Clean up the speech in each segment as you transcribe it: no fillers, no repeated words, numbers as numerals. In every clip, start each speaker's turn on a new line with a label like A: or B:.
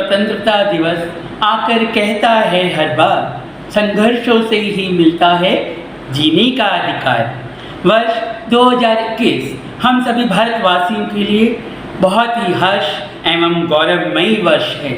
A: स्वतंत्रता दिवस आकर कहता है हर बार, संघर्षों से ही मिलता है जीने का अधिकार। वर्ष 2021 हम सभी भारतवासियों के लिए बहुत ही हर्ष एवं गौरवमयी वर्ष है।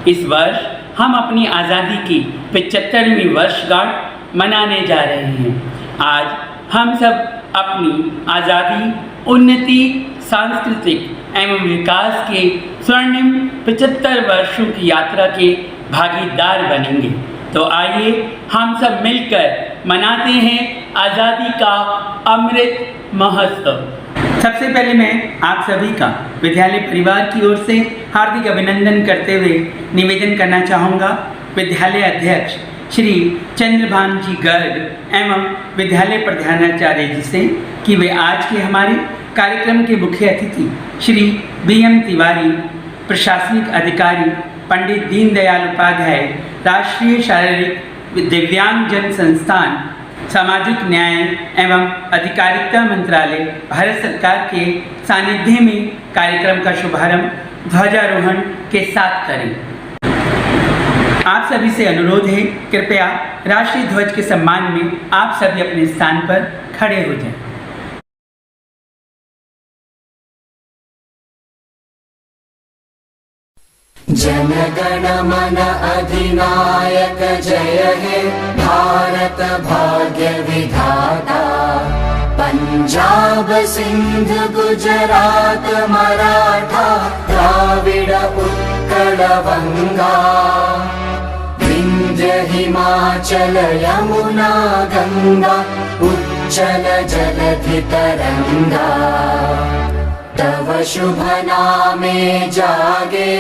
A: इस वर्ष हम अपनी आज़ादी की 75वीं वर्षगांठ मनाने जा रहे हैं। आज हम सब अपनी आज़ादी, उन्नति, सांस्कृतिक एवं विकास के स्वर्णिम 75 वर्षों की यात्रा के भागीदार बनेंगे। तो आइए हम सब मिलकर मनाते हैं आज़ादी का अमृत महोत्सव। सबसे पहले मैं आप सभी का विद्यालय परिवार की ओर से हार्दिक अभिनंदन करते हुए निवेदन करना चाहूँगा विद्यालय अध्यक्ष श्री चंद्रभान जी गर्ग एवं विद्यालय प्रधानाचार्य जी से कि वे आज के हमारे कार्यक्रम के मुख्य अतिथि श्री BM तिवारी, प्रशासनिक अधिकारी पंडित दीनदयाल उपाध्याय राष्ट्रीय शारीरिक दिव्यांगजन संस्थान, सामाजिक न्याय एवं अधिकारिता मंत्रालय, भारत सरकार के सानिध्य में कार्यक्रम का शुभारंभ ध्वजारोहण के साथ करें। आप सभी से अनुरोध है, कृपया राष्ट्रीय ध्वज के सम्मान में आप सभी अपने स्थान पर खड़े हो जाएं।
B: जन गण मन अधिनायक जय हे भारत भाग्य विधाता। पंजाब सिंध गुजरात मराठा द्राविड़ उत्कल बंगा। विंध्य हिमाचल यमुना गंगा उच्चल जलधि तरंगा। तव शुभ नामे जागे,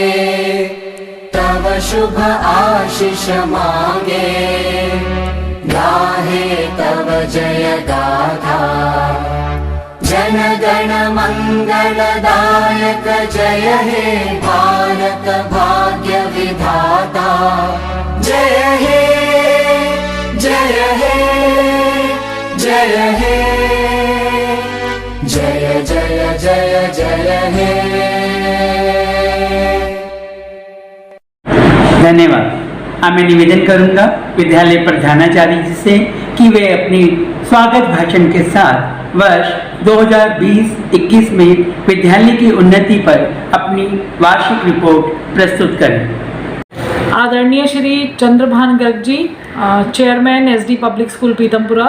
B: तव शुभ आशीष मांगे। गाहे तव जय गाथा, जन गण मंगलदायक जय हे भारत भाग्य विधाता। जय हे जय हे जय हे जय जय जय जय हे।
A: धन्यवाद। अब मैं निवेदन करूंगा विद्यालय प्रधानाचार्य जी से कि वे अपनी स्वागत भाषण के साथ वर्ष 2020-21 में विद्यालय की उन्नति पर अपनी वार्षिक रिपोर्ट प्रस्तुत करें।
C: आदरणीय Shri Chandrabhan Garg ji, chairman SD public school Pitampura,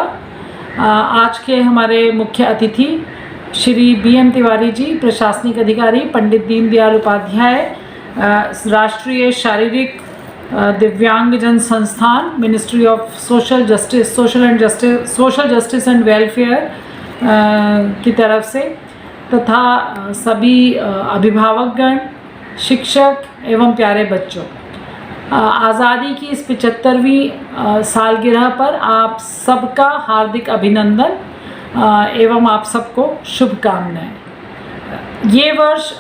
C: आज के हमारे मुख्य अतिथि श्री BM तिवारी जी, प्रशासनिक अधिकारी पंडित दीनदयाल उपाध्याय राष्ट्रीय शारीरिक दिव्यांगजन संस्थान, ministry of social justice and welfare की तरफ से, तथा सभी अभिभावकगण, शिक्षक एवं प्यारे बच्चों, आज़ादी की इस 75वीं सालगिरह पर आप सबका हार्दिक अभिनंदन एवं आप सबको शुभकामनाएं। ये वर्ष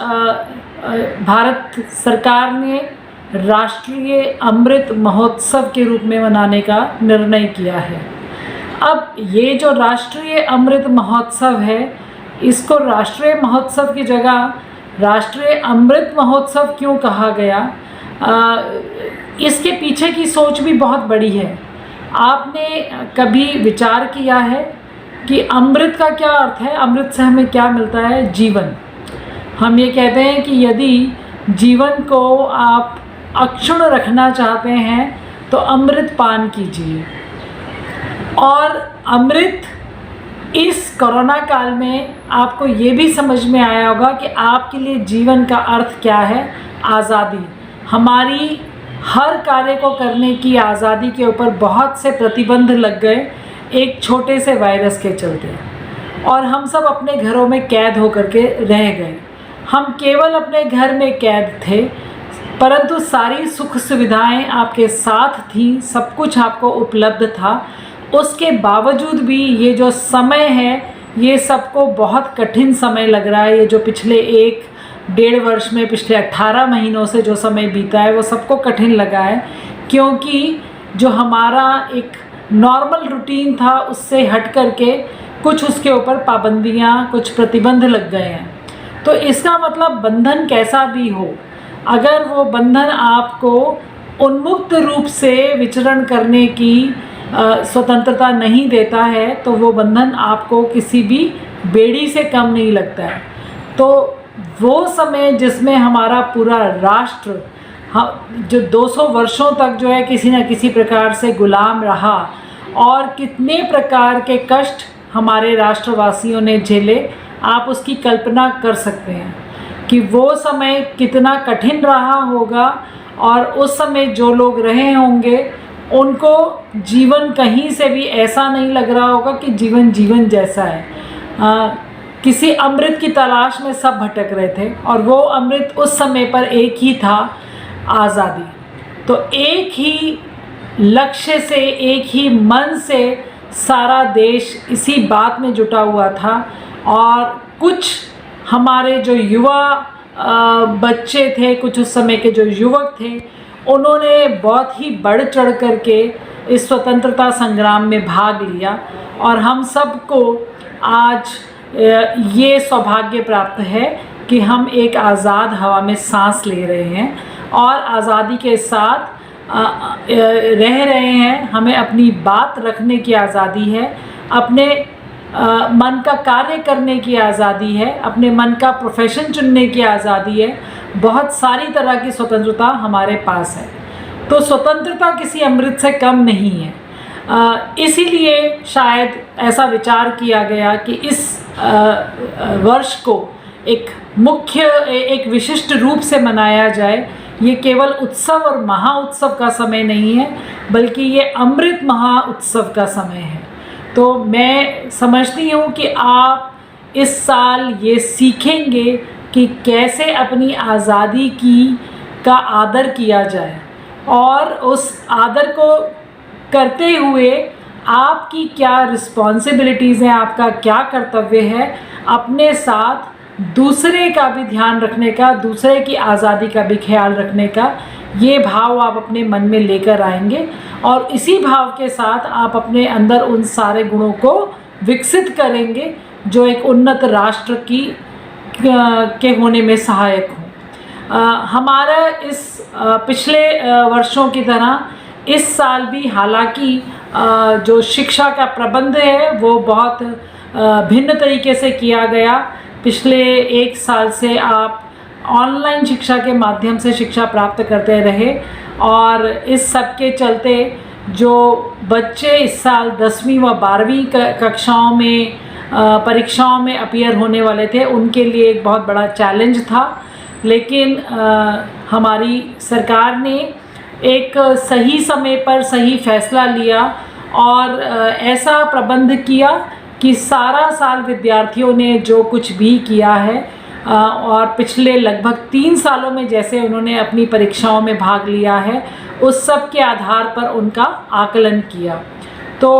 C: भारत सरकार ने राष्ट्रीय अमृत महोत्सव के रूप में मनाने का निर्णय किया है। अब ये जो राष्ट्रीय अमृत महोत्सव है, इसको राष्ट्रीय महोत्सव की जगह राष्ट्रीय अमृत महोत्सव क्यों कहा गया, इसके पीछे की सोच भी बहुत बड़ी है। आपने कभी विचार किया है कि अमृत का क्या अर्थ है? अमृत से हमें क्या मिलता है? जीवन। हम ये कहते हैं कि यदि जीवन को आप अक्षुण्ण रखना चाहते हैं तो अमृत पान कीजिए। और अमृत इस कोरोना काल में आपको ये भी समझ में आया होगा कि आपके लिए जीवन का अर्थ क्या है। आज़ादी, हमारी हर कार्य को करने की आज़ादी के ऊपर बहुत से प्रतिबंध लग गए एक छोटे से वायरस के चलते, और हम सब अपने घरों में कैद होकर के रह गए। हम केवल अपने घर में कैद थे, परंतु सारी सुख सुविधाएं आपके साथ थीं, सब कुछ आपको उपलब्ध था। उसके बावजूद भी ये जो समय है, ये सबको बहुत कठिन समय लग रहा है। ये जो पिछले 1-1.5 वर्ष में, पिछले 18 महीनों से जो समय बीता है, वो सबको कठिन लगा है, क्योंकि जो हमारा एक नॉर्मल रूटीन था उससे हट करके कुछ उसके ऊपर पाबंदियाँ, कुछ प्रतिबंध लग गए हैं। तो इसका मतलब बंधन कैसा भी हो, अगर वो बंधन आपको उन्मुक्त रूप से विचरण करने की स्वतंत्रता नहीं देता है तो वो बंधन आपको किसी भी बेड़ी से कम नहीं लगता है। तो वो समय जिसमें हमारा पूरा राष्ट्र जो 200 वर्षों तक जो है किसी न किसी प्रकार से गुलाम रहा और कितने प्रकार के कष्ट हमारे राष्ट्रवासियों ने झेले, आप उसकी कल्पना कर सकते हैं कि वो समय कितना कठिन रहा होगा। और उस समय जो लोग रहे होंगे उनको जीवन कहीं से भी ऐसा नहीं लग रहा होगा कि जीवन जीवन जैसा है। किसी अमृत की तलाश में सब भटक रहे थे और वो अमृत उस समय पर एक ही था, आज़ादी। तो एक ही लक्ष्य से, एक ही मन से सारा देश इसी बात में जुटा हुआ था। और कुछ हमारे जो युवा बच्चे थे, कुछ उस समय के जो युवक थे, उन्होंने बहुत ही बढ़ चढ़ करके इस स्वतंत्रता संग्राम में भाग लिया। और हम सबको आज ये सौभाग्य प्राप्त है कि हम एक आज़ाद हवा में सांस ले रहे हैं और आज़ादी के साथ रह रहे हैं। हमें अपनी बात रखने की आज़ादी है, अपने मन का कार्य करने की आज़ादी है, अपने मन का प्रोफेशन चुनने की आज़ादी है। बहुत सारी तरह की स्वतंत्रता हमारे पास है। तो स्वतंत्रता किसी अमृत से कम नहीं है। इसीलिए शायद ऐसा विचार किया गया कि इस वर्ष को एक विशिष्ट रूप से मनाया जाए। ये केवल उत्सव और महाउत्सव का समय नहीं है, बल्कि ये अमृत महाउत्सव का समय है। तो मैं समझती हूँ कि आप इस साल ये सीखेंगे कि कैसे अपनी आज़ादी का आदर किया जाए और उस आदर को करते हुए आपकी क्या रिस्पॉन्सिबिलिटीज़ हैं, आपका क्या कर्तव्य है, अपने साथ दूसरे का भी ध्यान रखने का, दूसरे की आज़ादी का भी ख्याल रखने का, ये भाव आप अपने मन में लेकर आएंगे। और इसी भाव के साथ आप अपने अंदर उन सारे गुणों को विकसित करेंगे जो एक उन्नत राष्ट्र के होने में सहायक हो। हमारा इस पिछले वर्षों की तरह इस साल भी हालांकि जो शिक्षा का प्रबंध है वो बहुत भिन्न तरीके से किया गया। पिछले 1 साल से आप ऑनलाइन शिक्षा के माध्यम से शिक्षा प्राप्त करते रहे और इस सब के चलते जो बच्चे इस साल 10वीं व 12वीं कक्षाओं में परीक्षाओं में अपीयर होने वाले थे, उनके लिए एक बहुत बड़ा चैलेंज था। लेकिन हमारी सरकार ने एक सही समय पर सही फैसला लिया और ऐसा प्रबंध किया कि सारा साल विद्यार्थियों ने जो कुछ भी किया है और पिछले लगभग 3 सालों में जैसे उन्होंने अपनी परीक्षाओं में भाग लिया है, उस सब के आधार पर उनका आकलन किया। तो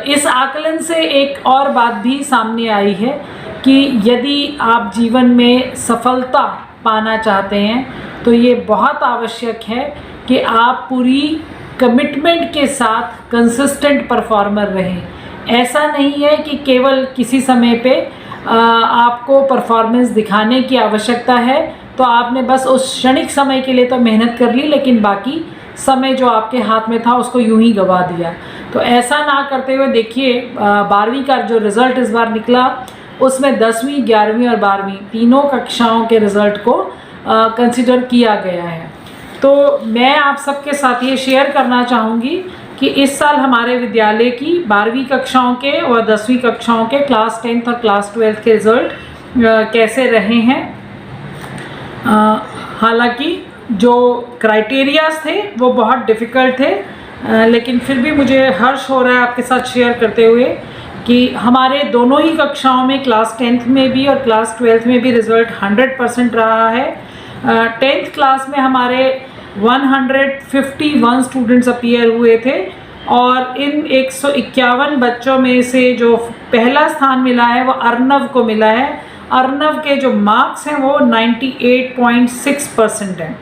C: इस आकलन से एक और बात भी सामने आई है कि यदि आप जीवन में सफलता पाना चाहते हैं तो ये बहुत आवश्यक है कि आप पूरी कमिटमेंट के साथ कंसिस्टेंट परफॉर्मर रहें। ऐसा नहीं है कि केवल किसी समय पे आपको परफॉर्मेंस दिखाने की आवश्यकता है तो आपने बस उस क्षणिक समय के लिए तो मेहनत कर ली, लेकिन बाकी समय जो आपके हाथ में था उसको यूं ही गवा दिया। तो ऐसा ना करते हुए देखिए 12वीं का जो रिज़ल्ट इस बार निकला उसमें 10वीं, 11वीं और 12वीं तीनों कक्षाओं के रिज़ल्ट को कंसिडर किया गया है। तो मैं आप सबके साथ ये शेयर करना चाहूँगी कि इस साल हमारे विद्यालय की 12वीं कक्षाओं के और 10वीं कक्षाओं के क्लास 10th और क्लास 12th के रिज़ल्ट कैसे रहे हैं। हालांकि जो क्राइटेरियाज थे वो बहुत डिफ़िकल्ट थे, लेकिन फिर भी मुझे हर्ष हो रहा है आपके साथ शेयर करते हुए कि हमारे दोनों ही कक्षाओं में क्लास 10th में भी और क्लास 12th में भी रिज़ल्ट 100% रहा है। 10th क्लास में हमारे 151 स्टूडेंट्स अपीयर हुए थे और इन 151 बच्चों में से जो पहला स्थान मिला है वो अर्नव को मिला है। अर्नव के जो मार्क्स हैं वो 98.6% हैं।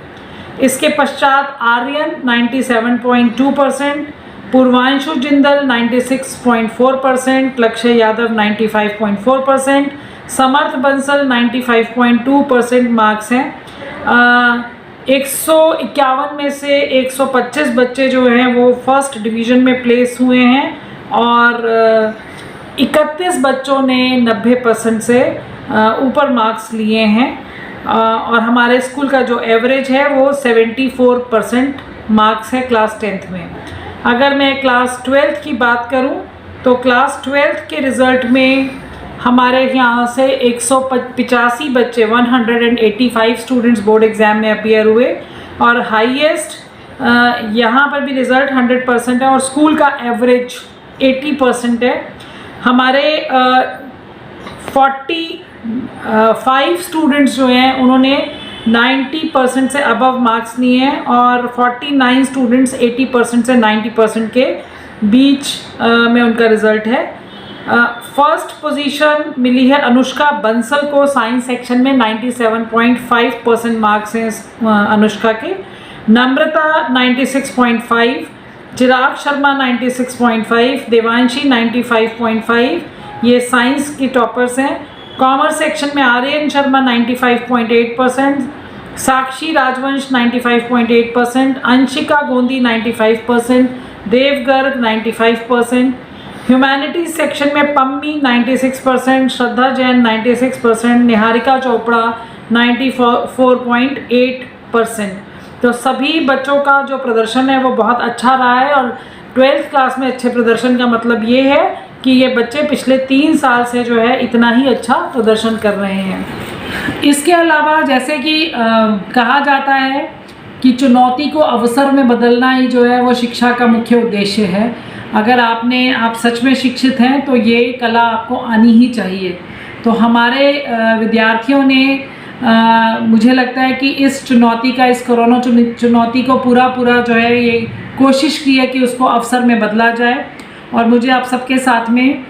C: इसके पश्चात आर्यन 97.2%, पूर्वांशु जिंदल 96.4%, लक्ष्य यादव 95.4%, समर्थ बंसल 95.2% मार्क्स हैं। 151 में से 125 बच्चे जो हैं वो फर्स्ट डिवीज़न में प्लेस हुए हैं और 31 बच्चों ने 90% से ऊपर मार्क्स लिए हैं और हमारे स्कूल का जो एवरेज है वो 74% मार्क्स है क्लास 10th में। अगर मैं क्लास 12th की बात करूं तो क्लास 12th के रिज़ल्ट में हमारे यहाँ से 185 बच्चे 185 स्टूडेंट्स बोर्ड एग्ज़ाम में अपीयर हुए और हाईएस्ट यहाँ पर भी रिज़ल्ट 100% है और स्कूल का एवरेज 80% है। हमारे 45 स्टूडेंट्स जो हैं उन्होंने 90% से अबव मार्क्स लिए हैं और 49 स्टूडेंट्स 80% से 90% के बीच में उनका रिज़ल्ट है। फर्स्ट पोजीशन मिली है अनुष्का बंसल को साइंस सेक्शन में 97.5% मार्क्स हैं अनुष्का के, नम्रता 96.5, चिराग शर्मा 96.5, देवांशी 95.5, ये साइंस की टॉपर्स हैं। कॉमर्स सेक्शन में आर्यन शर्मा 95.8%, साक्षी राजवंश 95.8%, अंशिका गोंदी 95%, देव गर्ग 95%, ह्यूमैनिटीज़ सेक्शन में पम्मी 96%, श्रद्धा जैन 96%, निहारिका चोपड़ा 94.8%। तो सभी बच्चों का जो प्रदर्शन है वो बहुत अच्छा रहा है और 12th क्लास में अच्छे प्रदर्शन का मतलब ये है कि ये बच्चे पिछले 3 साल से जो है इतना ही अच्छा प्रदर्शन कर रहे हैं। इसके अलावा जैसे कि कहा जाता है कि चुनौती को अवसर में बदलना ही जो है वो शिक्षा का मुख्य उद्देश्य है। अगर आप सच में शिक्षित हैं तो ये कला आपको आनी ही चाहिए। तो हमारे विद्यार्थियों ने मुझे लगता है कि इस चुनौती का, इस कोरोना चुनौती को पूरा जो है ये कोशिश की है कि उसको अवसर में बदला जाए और मुझे आप सबके साथ में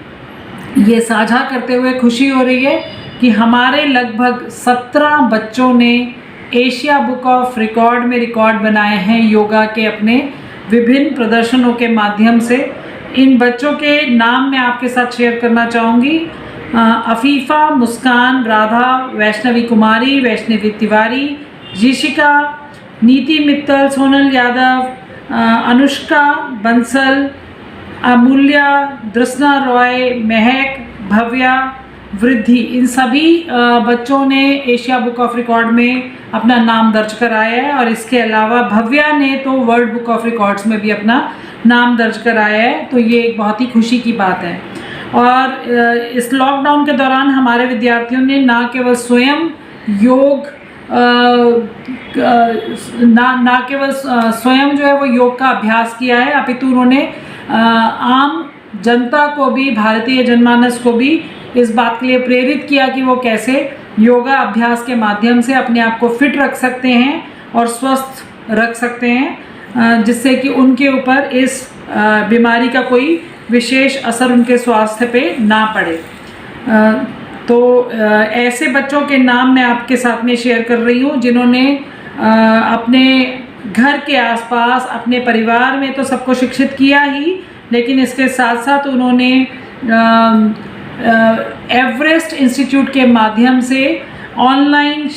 C: ये साझा करते हुए खुशी हो रही है कि हमारे लगभग 17 बच्चों ने एशिया बुक ऑफ रिकॉर्ड में रिकॉर्ड बनाए हैं योगा के अपने विभिन्न प्रदर्शनों के माध्यम से। इन बच्चों के नाम मैं आपके साथ शेयर करना चाहूँगी। अफीफ़ा, मुस्कान, राधा, वैष्णवी कुमारी, वैष्णवी तिवारी, ऋषिका, नीति मित्तल, सोनल यादव, अनुष्का बंसल, अमूल्या, दृष्णा रॉय, महक, भव्या, वृद्धि, इन सभी बच्चों ने एशिया बुक ऑफ रिकॉर्ड में अपना नाम दर्ज कराया है और इसके अलावा भव्या ने तो वर्ल्ड बुक ऑफ रिकॉर्ड्स में भी अपना नाम दर्ज कराया है। तो ये एक बहुत ही खुशी की बात है। और इस लॉकडाउन के दौरान हमारे विद्यार्थियों ने ना केवल स्वयं योग ना केवल स्वयं जो है वो योग का अभ्यास किया है अपितु उन्होंने आम जनता को भी, भारतीय जनमानस को भी इस बात के लिए प्रेरित किया कि वो कैसे योगा अभ्यास के माध्यम से अपने आप को फिट रख सकते हैं और स्वस्थ रख सकते हैं, जिससे कि उनके ऊपर इस बीमारी का कोई विशेष असर उनके स्वास्थ्य पे ना पड़े। तो ऐसे बच्चों के नाम मैं आपके साथ में शेयर कर रही हूँ जिन्होंने अपने घर के आसपास, अपने परिवार में तो सबको शिक्षित किया ही, लेकिन इसके साथ साथ उन्होंने एवरेस्ट इंस्टीट्यूट के माध्यम से ऑनलाइन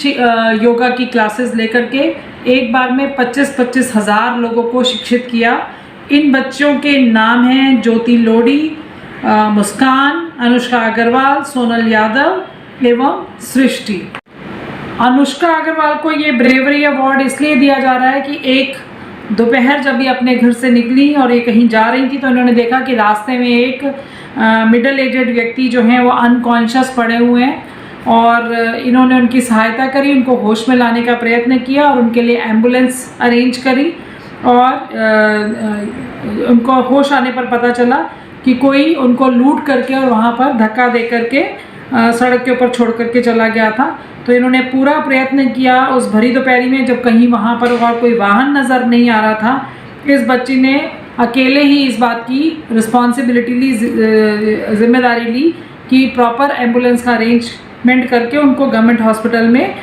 C: योगा की क्लासेस लेकर के एक बार में 25-25 हज़ार लोगों को शिक्षित किया। इन बच्चों के नाम हैं ज्योति लोडी, मुस्कान, अनुष्का अग्रवाल, सोनल यादव एवं सृष्टि। अनुष्का अग्रवाल को ये ब्रेवरी अवार्ड इसलिए दिया जा रहा है कि एक दोपहर जब ये अपने घर से निकली और ये कहीं जा रही थी तो इन्होंने देखा कि रास्ते में एक मिडिल एजेड व्यक्ति जो हैं वो अनकॉन्शियस पड़े हुए हैं और इन्होंने उनकी सहायता करी, उनको होश में लाने का प्रयत्न किया और उनके लिए एम्बुलेंस अरेंज करी और उनको होश आने पर पता चला कि कोई उनको लूट करके और वहाँ पर धक्का दे करके सड़क के ऊपर छोड़ करके चला गया था। तो इन्होंने पूरा प्रयत्न किया उस भरी दोपहरी में जब कहीं वहाँ पर और कोई वाहन नज़र नहीं आ रहा था। इस बच्ची ने अकेले ही इस बात की रिस्पॉन्सिबिलिटी ली, जिम्मेदारी ली कि प्रॉपर एम्बुलेंस का अरेंजमेंट करके उनको गवर्नमेंट हॉस्पिटल में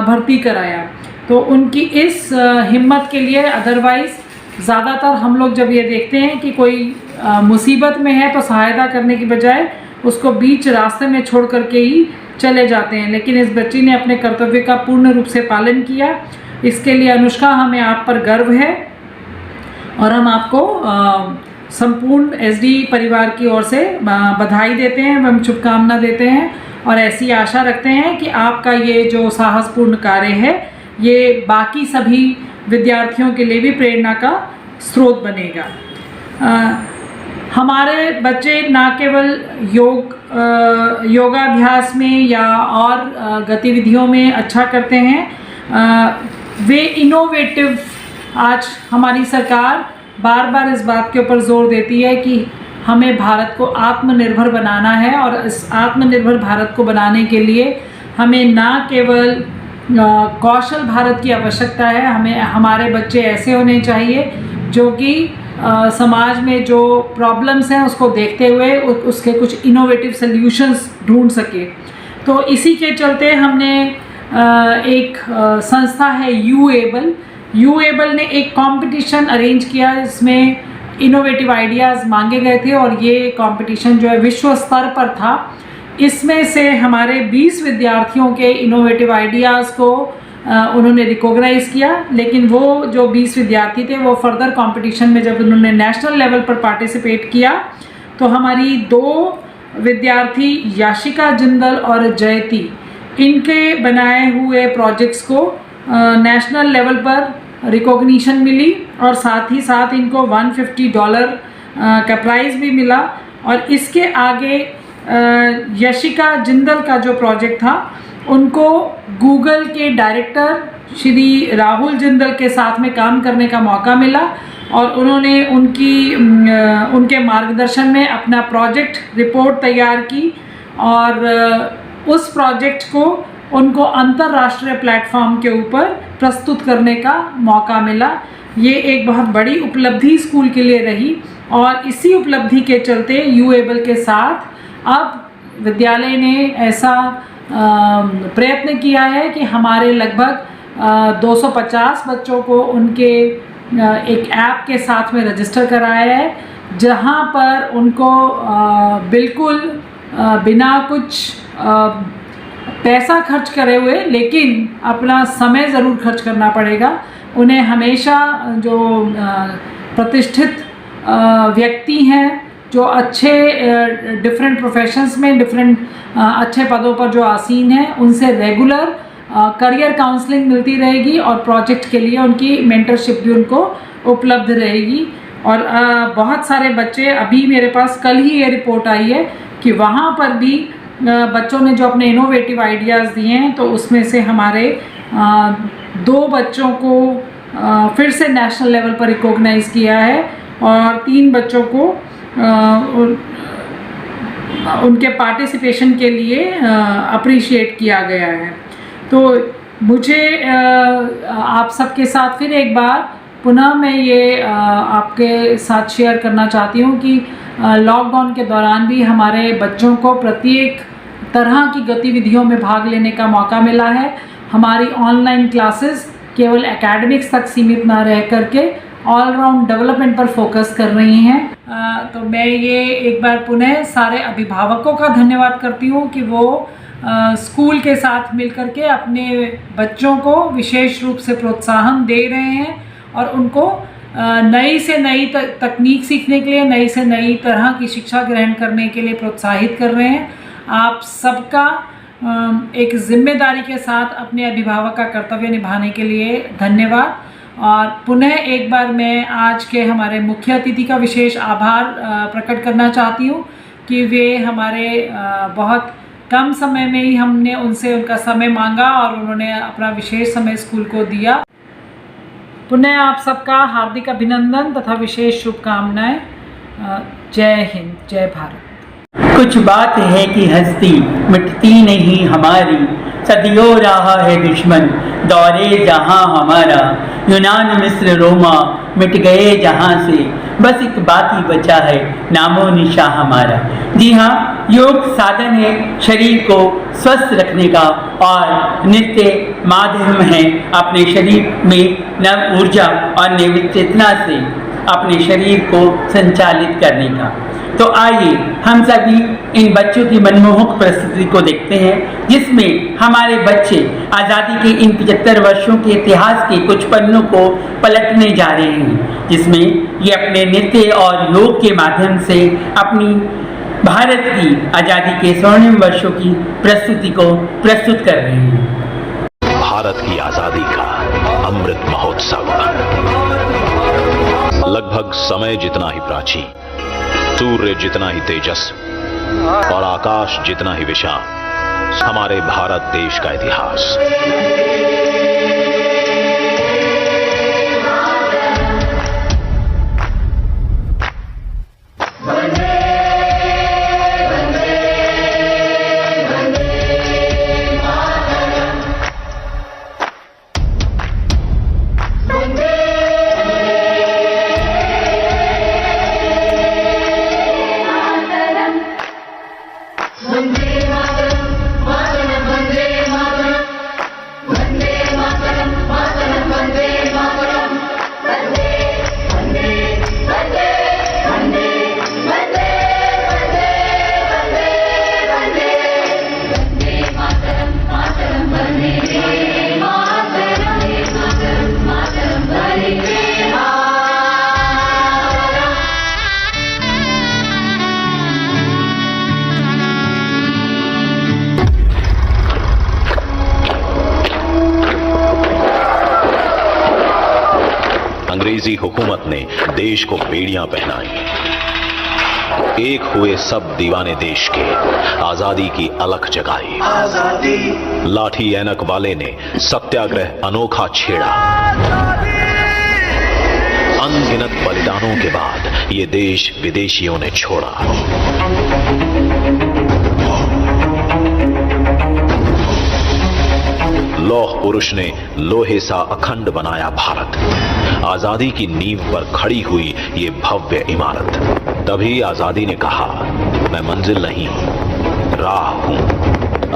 C: भर्ती कराया। तो उनकी इस हिम्मत के लिए, अदरवाइज़ ज़्यादातर हम लोग जब ये देखते हैं कि कोई मुसीबत में है तो सहायता करने की बजाय उसको बीच रास्ते में छोड़ करके ही चले जाते हैं, लेकिन इस बच्ची ने अपने कर्तव्य का पूर्ण रूप से पालन किया इसके लिए अनुष्का, हमें आप पर गर्व है और हम आपको संपूर्ण SD परिवार की ओर से बधाई देते हैं एवं शुभकामना देते हैं और ऐसी आशा रखते हैं कि आपका ये जो साहसपूर्ण कार्य है ये बाकी सभी विद्यार्थियों के लिए भी प्रेरणा का स्रोत बनेगा। हमारे बच्चे ना केवल योगाभ्यास में या और गतिविधियों में अच्छा करते हैं, वे इनोवेटिव, आज हमारी सरकार बार बार इस बात के ऊपर जोर देती है कि हमें भारत को आत्मनिर्भर बनाना है और इस आत्मनिर्भर भारत को बनाने के लिए हमें ना केवल कौशल भारत की आवश्यकता है, हमें हमारे बच्चे ऐसे होने चाहिए जो कि समाज में जो प्रॉब्लम्स हैं उसको देखते हुए उसके कुछ इनोवेटिव सॉल्यूशंस ढूंढ सके। तो इसी के चलते हमने एक संस्था है यूएबल ने एक कंपटीशन अरेंज किया जिसमें इनोवेटिव आइडियाज़ मांगे गए थे और ये कंपटीशन जो है विश्व स्तर पर था। इसमें से हमारे 20 विद्यार्थियों के इनोवेटिव आइडियाज़ को उन्होंने रिकॉग्नाइज़ किया, लेकिन वो जो 20 विद्यार्थी थे वो फर्दर कंपटीशन में जब उन्होंने नेशनल लेवल पर पार्टिसिपेट किया तो हमारी 2 विद्यार्थी याशिका जिंदल और जयती, इनके बनाए हुए प्रोजेक्ट्स को नेशनल लेवल पर रिकॉग्निशन मिली और साथ ही साथ इनको $150 का प्राइज़ भी मिला। और इसके आगे यशिका जिंदल का जो प्रोजेक्ट था उनको गूगल के डायरेक्टर श्री राहुल जिंदल के साथ में काम करने का मौका मिला और उन्होंने उनके मार्गदर्शन में अपना प्रोजेक्ट रिपोर्ट तैयार की और उस प्रोजेक्ट को उनको अंतर्राष्ट्रीय प्लेटफॉर्म के ऊपर प्रस्तुत करने का मौका मिला। ये एक बहुत बड़ी उपलब्धि स्कूल के लिए रही और इसी उपलब्धि के चलते यूएबल के साथ अब विद्यालय ने ऐसा प्रयत्न किया है कि हमारे लगभग 250 बच्चों को उनके एक ऐप के साथ में रजिस्टर कराया है, जहां पर उनको बिल्कुल बिना कुछ पैसा खर्च करे हुए लेकिन अपना समय ज़रूर खर्च करना पड़ेगा। उन्हें हमेशा जो प्रतिष्ठित व्यक्ति हैं जो अच्छे डिफरेंट प्रोफेशंस में अच्छे पदों पर जो आसीन हैं उनसे रेगुलर करियर काउंसलिंग मिलती रहेगी और प्रोजेक्ट के लिए उनकी मेंटरशिप भी उनको उपलब्ध रहेगी। और बहुत सारे बच्चे, अभी मेरे पास कल ही ये रिपोर्ट आई है कि वहाँ पर भी बच्चों ने जो अपने इनोवेटिव आइडियाज़ दिए हैं तो उसमें से हमारे 2 बच्चों को फिर से नेशनल लेवल पर रिकॉग्नाइज़ किया है और 3 बच्चों को उनके पार्टिसिपेशन के लिए अप्रिशिएट किया गया है। तो मुझे आप सबके साथ फिर एक बार पुनः मैं ये आपके साथ शेयर करना चाहती हूँ कि लॉकडाउन के दौरान भी हमारे बच्चों को प्रत्येक तरह की गतिविधियों में भाग लेने का मौका मिला है। हमारी ऑनलाइन क्लासेस केवल एकेडमिक्स तक सीमित ना रह करके ऑलराउंड डेवलपमेंट पर फोकस कर रही हैं। तो मैं ये एक बार पुनः सारे अभिभावकों का धन्यवाद करती हूँ कि वो स्कूल के साथ मिलकर के अपने बच्चों को विशेष रूप से प्रोत्साहन दे रहे हैं और उनको नई से नई तकनीक सीखने के लिए, नई से नई तरह की शिक्षा ग्रहण करने के लिए प्रोत्साहित कर रहे हैं। आप सबका एक जिम्मेदारी के साथ अपने अभिभावक का कर्तव्य निभाने के लिए धन्यवाद। और पुनः एक बार मैं आज के हमारे मुख्य अतिथि का विशेष आभार प्रकट करना चाहती हूँ कि वे हमारे बहुत कम समय में ही हमने उनसे उनका समय मांगा और उन्होंने अपना विशेष समय स्कूल को दिया। पुनः आप सबका हार्दिक अभिनंदन तथा विशेष शुभकामनाएं। जय हिंद, जय भारत।
A: कुछ बात है कि हस्ती मिटती नहीं हमारी, सदियों रहा है दुश्मन दौरे जहां हमारा। यूनान मिस्र रोमा मिट गए जहां से, बस एक बात ही बचा है नामो निशा हमारा। जी हाँ, योग साधन है शरीर को स्वस्थ रखने का और नित्य माध्यम है अपने शरीर में नव ऊर्जा और नई चेतना से अपने शरीर को संचालित करने का। तो आइए हम सभी इन बच्चों की मनमोहक प्रस्तुति को देखते हैं, जिसमें हमारे बच्चे आज़ादी के इन 75 वर्षों के इतिहास के कुछ पन्नों को पलटने जा रहे हैं, जिसमें ये अपने नृत्य और योग के माध्यम से अपनी भारत की आज़ादी के स्वर्णिम वर्षों की प्रस्तुति को प्रस्तुत कर रहे हैं।
D: भारत की आजादी का अमृत महोत्सव लगभग समय जितना ही प्राचीन, सूर्य जितना ही तेजस्वी और आकाश जितना ही विशाल हमारे भारत देश का इतिहास। अंग्रेजी हुकूमत ने देश को बेड़ियां पहनाई। एक हुए सब दीवाने देश के, आजादी की अलख जगाई। लाठी ऐनक वाले ने सत्याग्रह अनोखा छेड़ा। अनगिनत बलिदानों के बाद ये देश विदेशियों ने छोड़ा। लौह पुरुष ने लोहे सा अखंड बनाया भारत। आजादी की नींव पर खड़ी हुई ये भव्य इमारत। तभी आजादी ने कहा, मैं मंजिल नहीं राह हूं,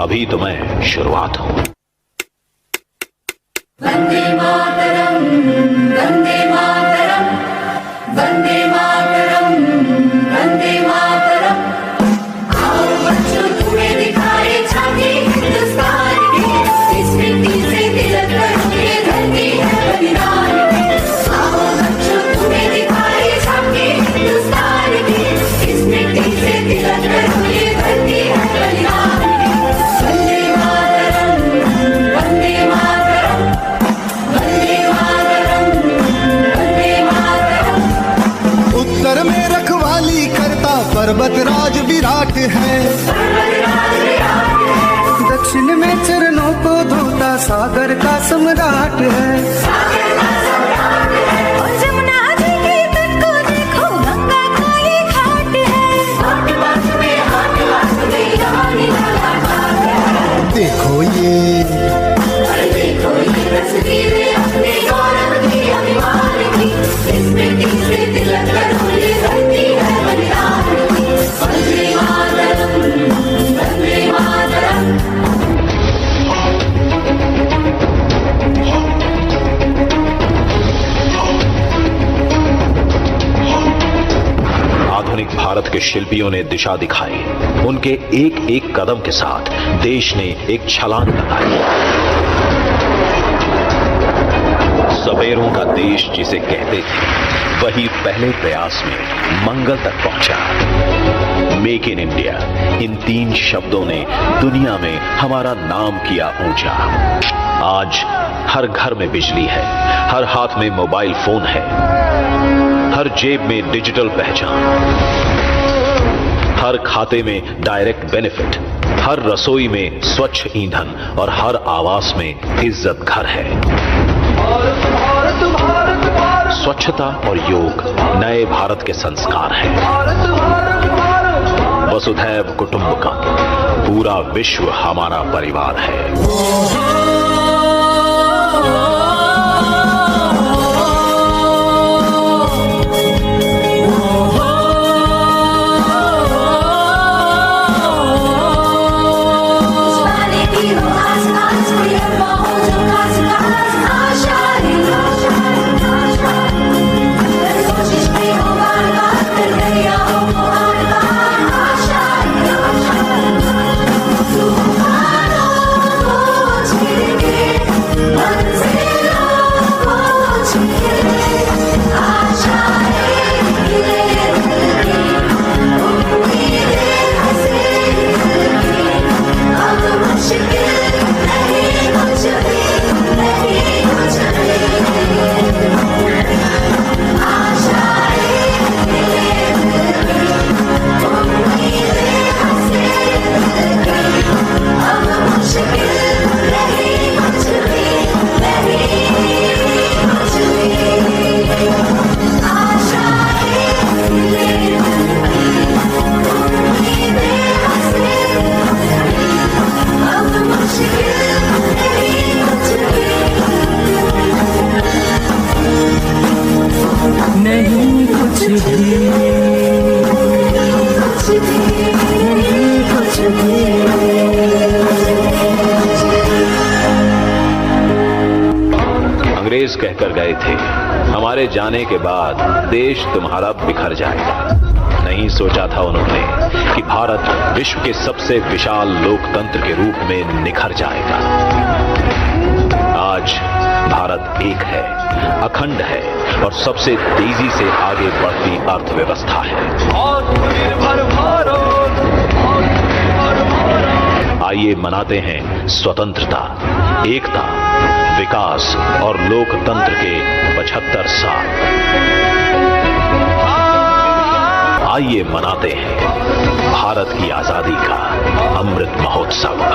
D: अभी तो मैं शुरुआत हूं।
B: वंदे मातरम, वंदे मातरम, वंदे मातरम, वंदे मातरम। आओ बच्चों तुम्हें दिखाए झांकी हिंदुस्तान की, इस मिट्टी से तिलक करो ये धरती है बलिदान की। आओ बच्चों तुम्हें दिखाए झांकी हिंदुस्तान की, इस मिट्टी से तिलक करो ये धरती है बलिदान की। वंदे मातरम, वंदे मातरम, वंदे मातरम, वंदे मातरम।
E: उत्तर में रखवाली करता पर्वत राज विराट है, दक्षिण में चरणों को धोता सागर का सम्राट है।
B: और जमुना जी के तट को देखो, गंगा का ये घाट है। हाथ हाथ में यहाँ निराला घाट है।
E: देखो ये,
B: अरे देखो ये तस्वीरें अपने गौरव की, अभिमान की, इस मिट्टी से तिलक करो ये धरती है बलिदान की। वंदे मातरम, वंदे मातरम।
D: आधुनिक भारत के शिल्पियों ने दिशा दिखाई। उनके एक एक कदम के साथ देश ने एक छलांग लगाई। सवेरों का देश जिसे कहते थे, वही पहले प्रयास में मंगल तक पहुंचा। मेक इन इंडिया, इन 3 शब्दों ने दुनिया में हमारा नाम किया ऊंचा। आज हर घर में बिजली है, हर हाथ में मोबाइल फोन है, हर जेब में डिजिटल पहचान, हर खाते में डायरेक्ट बेनिफिट, हर रसोई में स्वच्छ ईंधन और हर आवास में इज्जत घर है। स्वच्छता और योग नए भारत के संस्कार हैं। वसुधैव कुटुंबकम, पूरा विश्व हमारा परिवार है।
B: आशा
D: कहकर गए थे, हमारे जाने के बाद देश तुम्हारा बिखर जाएगा। नहीं सोचा था उन्होंने कि भारत विश्व के सबसे विशाल लोकतंत्र के रूप में निखर जाएगा। आज भारत एक है, अखंड है और सबसे तेजी से आगे बढ़ती अर्थव्यवस्था है। आइए मनाते हैं स्वतंत्रता, एकता, विकास और लोकतंत्र के 75 साल। आइए मनाते हैं भारत की आजादी का अमृत महोत्सव।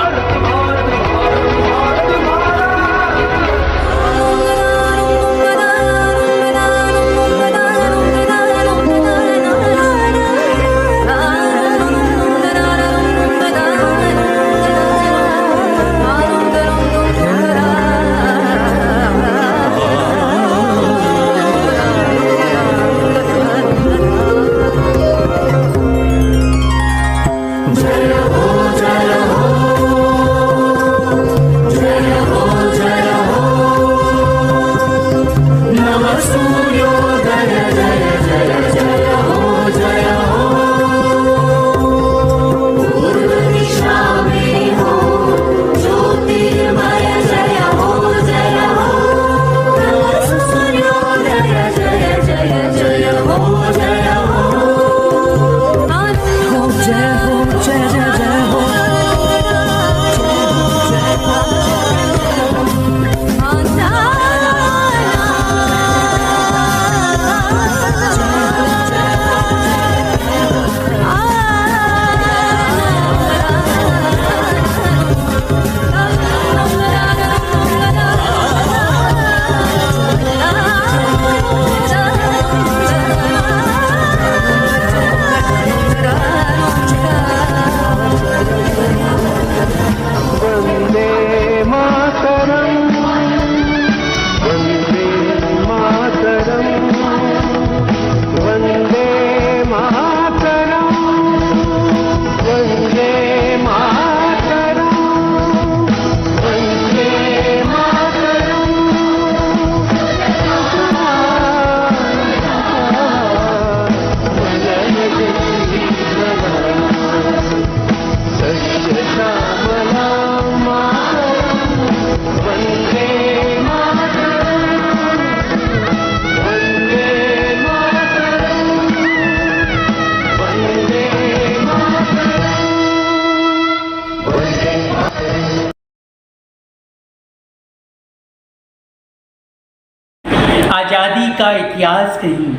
A: आज़ादी का इतिहास कहीं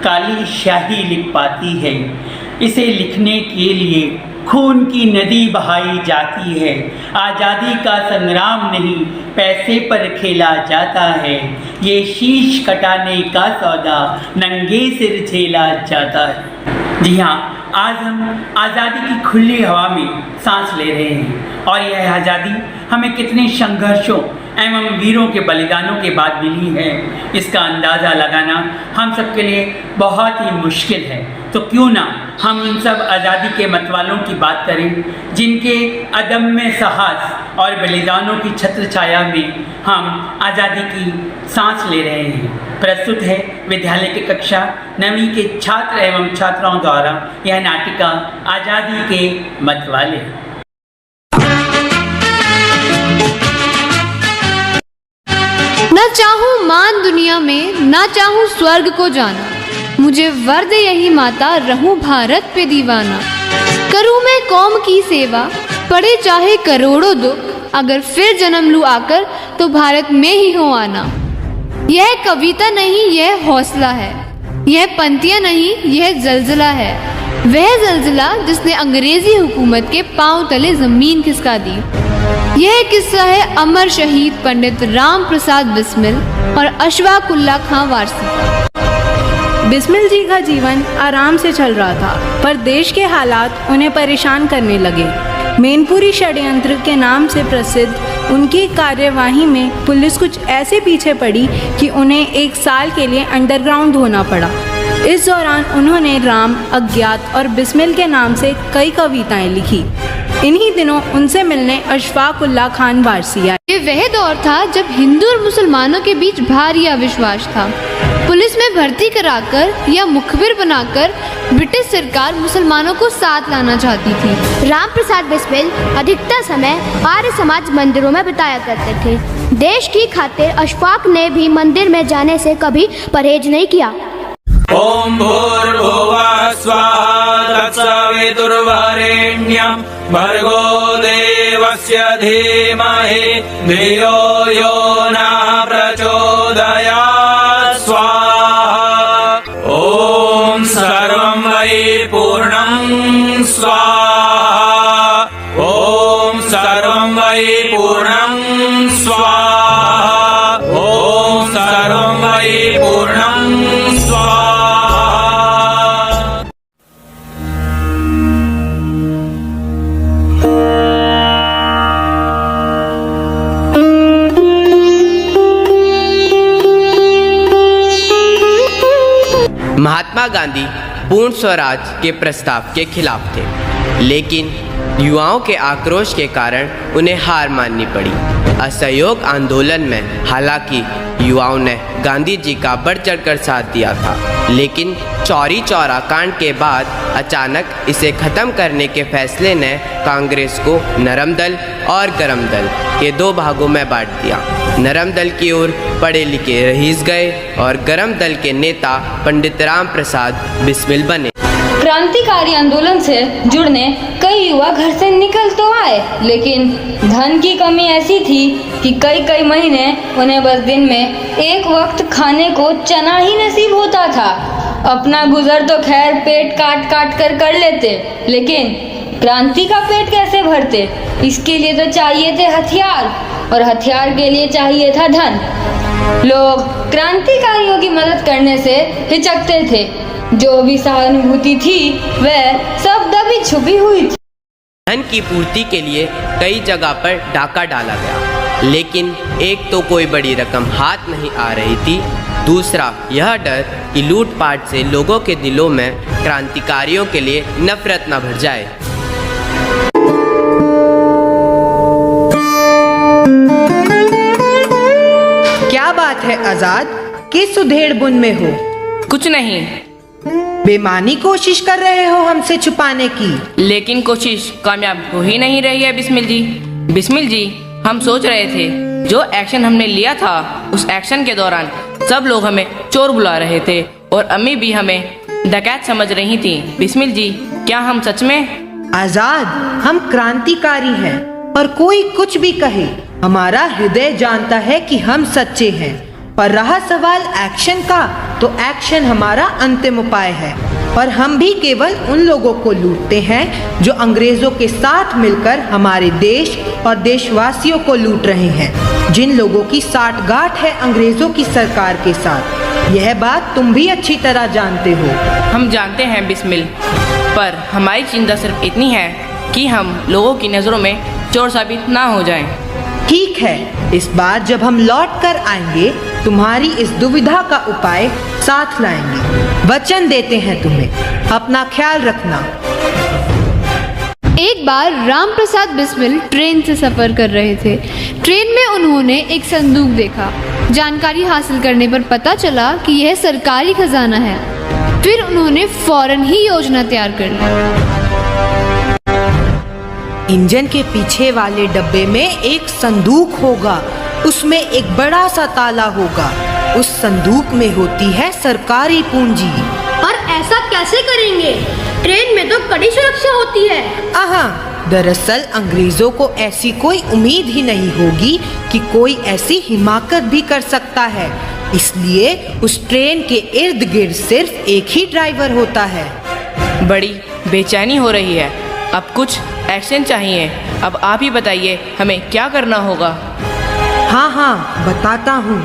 A: काली शाही लिख पाती है। इसे लिखने के लिए खून की नदी बहाई जाती है। आज़ादी का संग्राम नहीं पैसे पर खेला जाता है। ये शीश कटाने का सौदा नंगे सिर झेला जाता है। जी हाँ, आज हम आज़ादी की खुली हवा में सांस ले रहे हैं और यह आज़ादी हमें कितने संघर्षों एवं वीरों के बलिदानों के बाद मिली है, इसका अंदाज़ा लगाना हम सबके लिए बहुत ही मुश्किल है। तो क्यों ना हम उन सब आज़ादी के मतवालों की बात करें जिनके अदम्य साहस और बलिदानों की छत्र छाया में हम आज़ादी की सांस ले रहे हैं। प्रस्तुत है विद्यालय के कक्षा 9वीं के छात्र एवं छात्राओं द्वारा यह नाटिका आज़ादी के मतवाले।
F: न चाहूं मान दुनिया में, न चाहूं स्वर्ग को जाना, मुझे वर दे यही माता, रहूं भारत पे दीवाना। करूं मैं कौम की सेवा, पड़े चाहे करोड़ों दुख, अगर फिर जन्म लूं आकर तो भारत में ही हो आना। यह कविता नहीं, यह हौसला है। यह पंक्तियां नहीं, यह जलजला है। वह जलजला जिसने अंग्रेजी हुकूमत के पांव तले जमीन खिसका दी। यह किस्सा है अमर शहीद पंडित राम प्रसाद बिस्मिल और अशफाक उल्लाह खां वारसी।
G: बिस्मिल जी का जीवन आराम से चल रहा था, पर देश के हालात उन्हें परेशान करने लगे। मैनपुरी षड्यंत्र के नाम से प्रसिद्ध उनकी कार्यवाही में पुलिस कुछ ऐसे पीछे पड़ी कि उन्हें 1 साल के लिए अंडरग्राउंड होना पड़ा। इस दौरान उन्होंने राम, अज्ञात और बिस्मिल के नाम से कई कविताएं लिखी। इन्हीं दिनों उनसे मिलने अशफाक उल्लाह खान वारसी आए।
F: ये वह दौर था जब हिंदू और मुसलमानों के बीच भारी अविश्वास था। पुलिस में भर्ती कराकर या मुखबिर बनाकर ब्रिटिश सरकार मुसलमानों को साथ लाना चाहती थी।
H: राम प्रसाद बिस्मिल अधिकतर समय आर्य समाज मंदिरों में बिताया करते थे। देश की खातिर अशफाक ने भी मंदिर में जाने से कभी परहेज नहीं किया।
I: ओम भूर्भुवः स्वाहा तत्सवितुर्वरेण्यं भर्गो देवस्य धीमहि धियो यो नः प्रचोदयात् स्वाहा। ओम सर्वं वै पूर्णं स्वाहा। ओम सर्वं वै पूर्णं स्वाहा। ओम सर्वं वै पूर्णं स्वाहा।
J: महात्मा गांधी पूर्ण स्वराज के प्रस्ताव के खिलाफ थे, लेकिन युवाओं के आक्रोश के कारण उन्हें हार माननी पड़ी। असहयोग आंदोलन में हालांकि युवाओं ने गांधी जी का बढ़ चढ़कर साथ दिया था, लेकिन चौरी चौरा कांड के बाद अचानक इसे ख़त्म करने के फैसले ने कांग्रेस को नरम दल और गरम दल के दो भागों में बांट दिया। नरम दल की ओर पढ़े लिखे रईस गए और गरम दल के नेता पंडित राम प्रसाद बिस्मिल बने।
K: क्रांतिकारी आंदोलन से जुड़ने कई युवा घर से निकल तो आए, लेकिन धन की कमी ऐसी थी कि कई महीने उन्हें बस दिन में एक वक्त खाने को चना ही नसीब होता था। अपना गुजर तो खैर पेट काट कर लेते, लेकिन क्रांति का पेट कैसे भरते? इसके लिए तो चाहिए थे हथियार, और हथियार के लिए चाहिए था धन। लोग क्रांतिकारियों की मदद करने से हिचकते थे। जो भी सहानुभूति थी वह सब दबी छुपी हुई थी।
J: धन की पूर्ति के लिए कई जगह पर डाका डाला गया, लेकिन एक तो कोई बड़ी रकम हाथ नहीं आ रही थी, दूसरा यह डर कि लूटपाट से लोगों के दिलों में क्रांतिकारियों के लिए नफरत न भर जाए।
L: क्या बात है आजाद, किस उधेड़बुन में हो?
M: कुछ नहीं।
L: बेमानी कोशिश कर रहे हो हमसे छुपाने की,
M: लेकिन कोशिश कामयाब हो ही नहीं रही है बिस्मिल जी। बिस्मिल जी, हम सोच रहे थे जो एक्शन हमने लिया था उस एक्शन के दौरान सब लोग हमें चोर बुला रहे थे और अम्मी भी हमें डकैत समझ रही थी। बिस्मिल जी, क्या हम सच में?
L: आजाद, हम क्रांतिकारी हैं और कोई कुछ भी कहे, हमारा हृदय जानता है कि हम सच्चे हैं। पर रहा सवाल एक्शन का, तो एक्शन हमारा अंतिम उपाय है। पर हम भी केवल उन लोगों को लूटते हैं जो अंग्रेजों के साथ मिलकर हमारे देश और देशवासियों को लूट रहे हैं, जिन लोगों की साठगांठ है अंग्रेजों की सरकार के साथ। यह बात तुम भी अच्छी तरह जानते हो।
M: हम जानते हैं बिस्मिल, पर हमारी चिंता सिर्फ इतनी है कि हम लोगों की नज़रों में चोर साबित ना हो जाएं।
L: ठीक है, इस बार जब हम लौट कर आएंगे तुम्हारी इस दुविधा का उपाय साथ लाएंगे। वचन देते हैं तुम्हें, अपना ख्याल रखना।
F: एक बार राम प्रसाद बिस्मिल ट्रेन से सफ़र कर रहे थे। ट्रेन में उन्होंने एक संदूक देखा। जानकारी हासिल करने पर पता चला कि यह सरकारी खजाना है। फिर उन्होंने फौरन ही योजना तैयार कर ली।
L: इंजन के पीछे वाले डब्बे में एक संदूक होगा, उसमें एक बड़ा सा ताला होगा। उस संदूक में होती है सरकारी पूंजी।
H: पर ऐसा कैसे करेंगे? ट्रेन में तो कड़ी सुरक्षा होती है।
L: दरअसल अंग्रेजों को ऐसी कोई उम्मीद ही नहीं होगी कि कोई ऐसी हिमाकत भी कर सकता है, इसलिए उस ट्रेन के इर्द गिर्द सिर्फ एक ही ड्राइवर होता है।
M: बड़ी बेचैनी हो रही है, अब कुछ एक्शन चाहिए। अब आप ही बताइए हमें क्या करना होगा।
L: हाँ, बताता हूँ।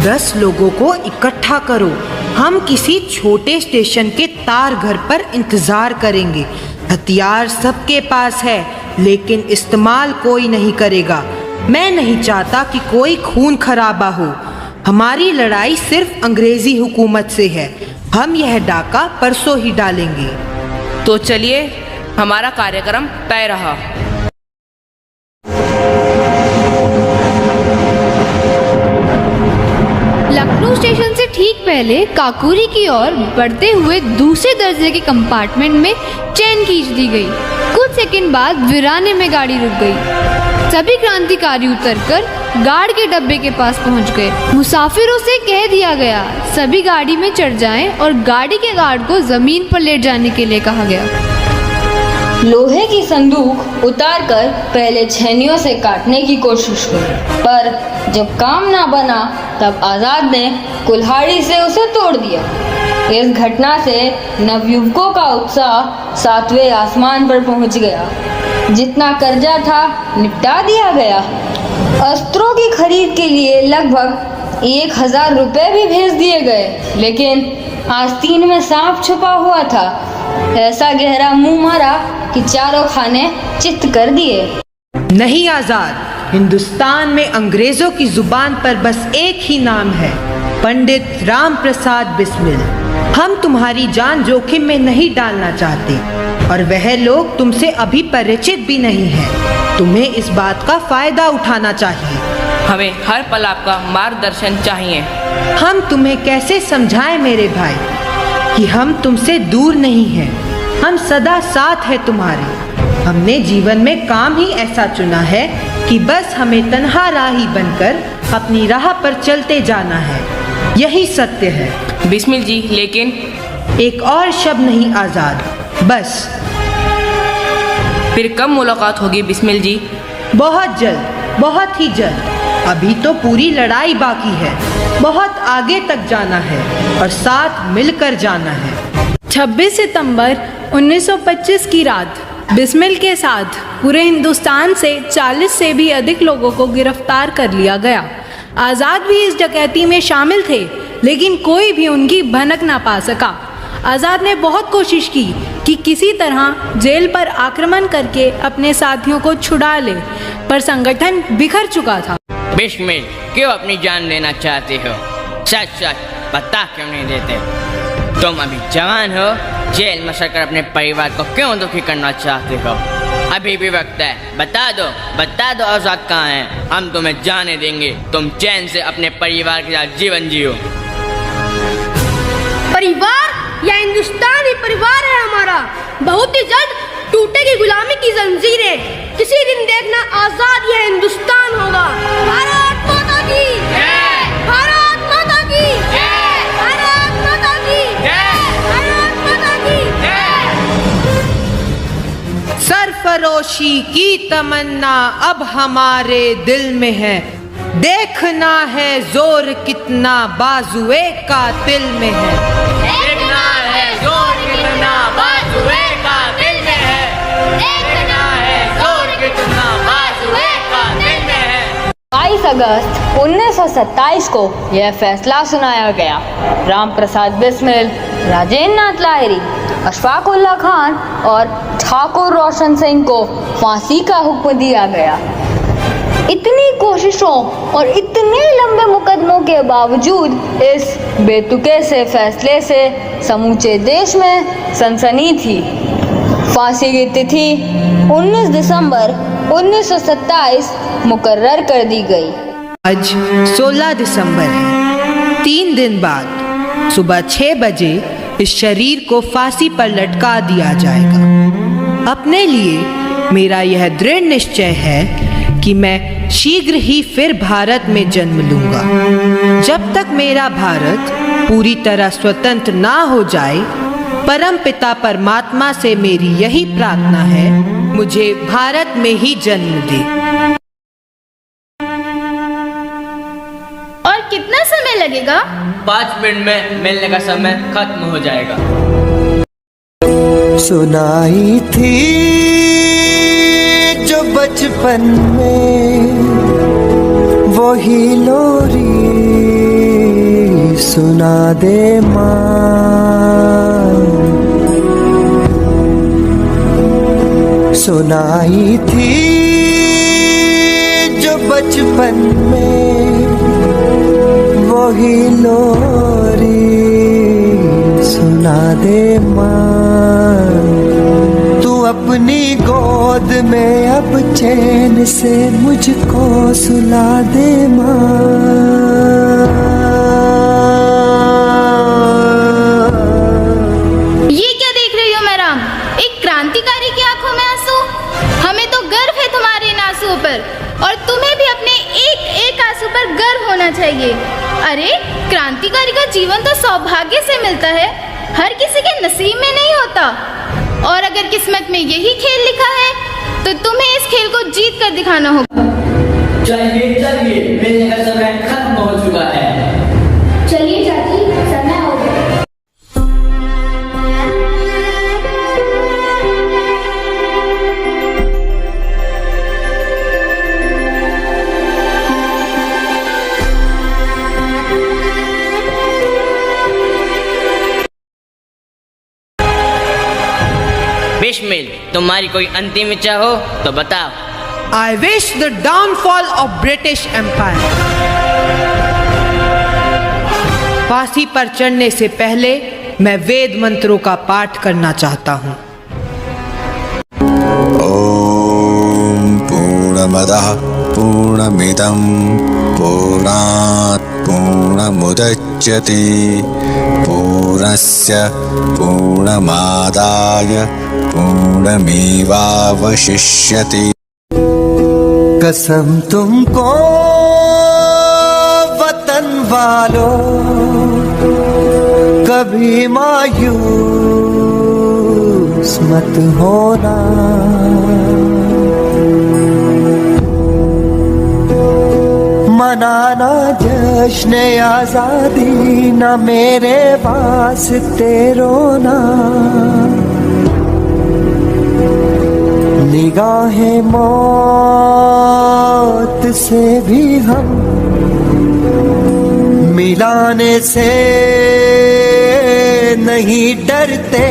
L: 10 लोगों को इकट्ठा करो। हम किसी छोटे स्टेशन के तार घर पर इंतजार करेंगे। हथियार सबके पास है, लेकिन इस्तेमाल कोई नहीं करेगा। मैं नहीं चाहता कि कोई खून खराबा हो। हमारी लड़ाई सिर्फ अंग्रेजी हुकूमत से है। हम यह डाका परसों ही डालेंगे।
M: तो चलिए, हमारा कार्यक्रम तय रहा।
F: लखनऊ स्टेशन से ठीक पहले काकोरी की ओर बढ़ते हुए दूसरे दर्जे के कंपार्टमेंट में चेन खींच दी गई। कुछ सेकंड बाद वीराने में गाड़ी रुक गई। सभी क्रांतिकारी उतरकर गार्ड के डब्बे के पास पहुंच गए। मुसाफिरों से कह दिया गया सभी गाड़ी में चढ़ जाएं और गाड़ी के गार्ड को जमीन पर लेट जाने के लिए कहा गया।
K: लोहे की संदूक उतारकर पहले छेनियों से काटने की कोशिश की, पर जब काम ना बना तब आजाद ने कुल्हाड़ी से उसे तोड़ दिया। इस घटना से नवयुवकों का उत्साह 7वें आसमान पर पहुंच गया। जितना कर्जा था निपटा दिया गया। अस्त्रों की खरीद के लिए लगभग 1000 रुपए भी भेज दिए गए, लेकिन आस्तीन में सांप छुपा हुआ था। ऐसा गहरा मुंह मारा कि चारों खाने चित्त कर दिए।
L: नहीं आजाद, हिंदुस्तान में अंग्रेजों की जुबान पर बस एक ही नाम है, पंडित राम प्रसाद बिस्मिल। हम तुम्हारी जान जोखिम में नहीं डालना चाहते और वह लोग तुमसे अभी परिचित भी नहीं है। तुम्हें इस बात का फायदा उठाना चाहिए।
M: हमें हर पल आपका मार्गदर्शन चाहिए।
L: हम तुम्हें कैसे समझाएं मेरे भाई कि हम तुमसे दूर नहीं हैं, हम सदा साथ हैं तुम्हारे। हमने जीवन में काम ही ऐसा चुना है कि बस हमें तन्हा राही बनकर अपनी राह पर चलते जाना है। यही सत्य है
M: बिस्मिल जी। लेकिन
L: एक और शब्द नहीं आजाद, बस।
M: फिर कब मुलाकात होगी बिस्मिल जी?
L: बहुत जल्द, बहुत ही जल्द। अभी तो पूरी लड़ाई बाकी है, बहुत आगे तक जाना है और साथ मिलकर जाना है।
G: 26 सितंबर 1925 की रात बिस्मिल के साथ पूरे हिंदुस्तान से 40 से भी अधिक लोगों को गिरफ्तार कर लिया गया। आज़ाद भी इस डकैती में शामिल थे, लेकिन कोई भी उनकी भनक ना पा सका। आज़ाद ने बहुत कोशिश की कि किसी तरह जेल पर आक्रमण करके अपने साथियों को छुड़ा ले, पर संगठन बिखर चुका था।
M: बिस्मिल, क्यों अपनी जान लेना चाहते हो? सच सच बता क्यों नहीं देते? तुम अभी जवान हो, जेल में सड़कर अपने परिवार को क्यों दुखी करना चाहते हो? अभी भी वक्त है, बता दो आजाद कहाँ है? हम तुम्हें जाने देंगे, तुम चैन से अपने परिवार के साथ जीवन जियो।
H: परिवार या हिंदुस्तानी परिवार है हमारा। बहुत ही जल्द टूटेगी गुलामी की जंजीरें। किसी दिन देखना आजाद यह हिंदुस्तान होगा। भारत माता की जय, भारत माता की जय, भारत माता की जय, भारत माता की जय।
L: सरफरोशी की तमन्ना अब हमारे दिल में है, देखना है जोर कितना बाजुए कातिल में है।
M: देखना है जोर कितना बाजुए कातिल में है, देखना है जोर कितना बाजुए कातिल में है।
K: 22 अगस्त 1927 को यह फैसला सुनाया गया। राम प्रसाद बिस्मिल, राजेंद्र नाथ लाहिरी, अशफाक उल्लाह खान और ठाकुर रोशन सिंह को फांसी का हुक्म दिया गया। इतनी कोशिशों और इतने लंबे मुकदमों के बावजूद इस बेतुके से फैसले से समूचे देश में सनसनी थी। फांसी की तिथि 19 दिसंबर 1927 मुकर्रर कर दी गई।
L: आज 16 दिसंबर है। 3 दिन बाद सुबह 6 बजे इस शरीर को फांसी पर लटका दिया जाएगा। अपने लिए मेरा यह दृढ़ निश्चय है कि मैं शीघ्र ही फिर भारत में जन्म लूंगा। जब तक मेरा भारत पूरी तरह स्वतंत्र ना हो जाए, परम पिता परमात्मा से मेरी यही प्रार्थना है, मुझे भारत में ही जन्म दे।
H: और कितना समय लगेगा?
M: 5 मिनट में मिलने का समय खत्म हो जाएगा।
E: सुनाई थी जो बचपन में वही लोरी सुना दे माँ। सुनाई थी जो बचपन में वही लोरी सुना दे माँ। तू अपनी गोद में अब चैन से मुझको सुला दे माँ।
N: का जीवन तो सौभाग्य से मिलता है, हर किसी के नसीब में नहीं होता। और अगर किस्मत में यही खेल लिखा है तो तुम्हें इस खेल को जीत कर दिखाना होगा।
A: चलिए चलिए, मिलने का समय खत्म हो चुका है।
N: चलिए चाची, समय हो गया।
M: बिस्मिल, तुम्हारी कोई अंतिम इच्छा हो तो बताओ।
L: I wish the downfall of British Empire. फांसी पर चढ़ने से पहले मैं वेद मंत्रों का पाठ करना चाहता हूँ।
O: ओम पूर्णमदः पूर्णमिदं पूर्णात् पूर्णमुदच्यते पूर्णस्य पूर्णमादाय पूर्णमेवावशिष्यते।
E: कसम तुमको वतन वालों, कभी मायूस मत होना। मनाना जश्न आजादी, न मेरे वास्ते रोना। निगाहें मौत से भी हम मिलाने से नहीं डरते।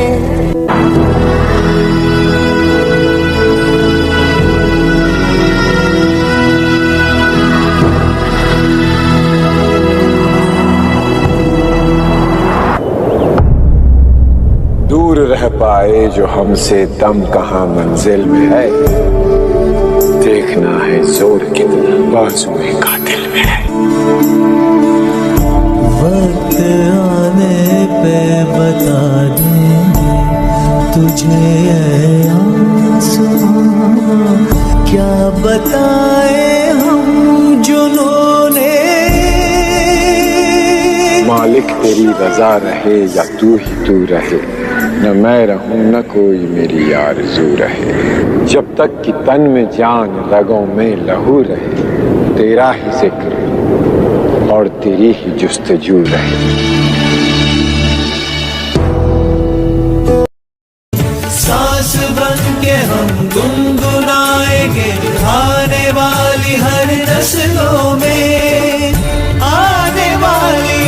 P: दूर रह पाए जो हमसे, दम कहाँ मंजिल में है। देखना है जोर कितना बाजू में कातिल में है।
E: वक्त आने पे बता देंगे तुझे आसमां, क्या बताए हम जुनूने।
P: मालिक तेरी रजा रहे या तू ही तू रहे, न मैं रहूं न कोई मेरी आरज़ू रहे। जब तक कि तन में जान रगों में लहू रहे, तेरा ही जिक्र और तेरी ही जुस्तजू रहे।
E: सांस बन के हम गुनगुनाएंगे आने वाली हर नस्लों में। आने वाली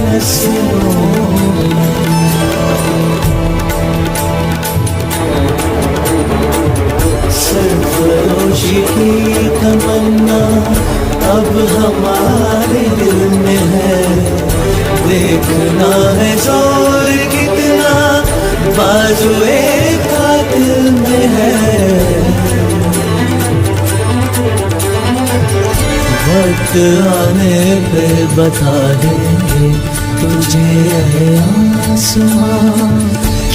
E: नस्लों सरफरोशी की तमन्ना अब हमारे दिल में है। देखना है जोर कितना बाजुए कातिल में है। वक्त आने पे बता देंगे तुझे आसमां,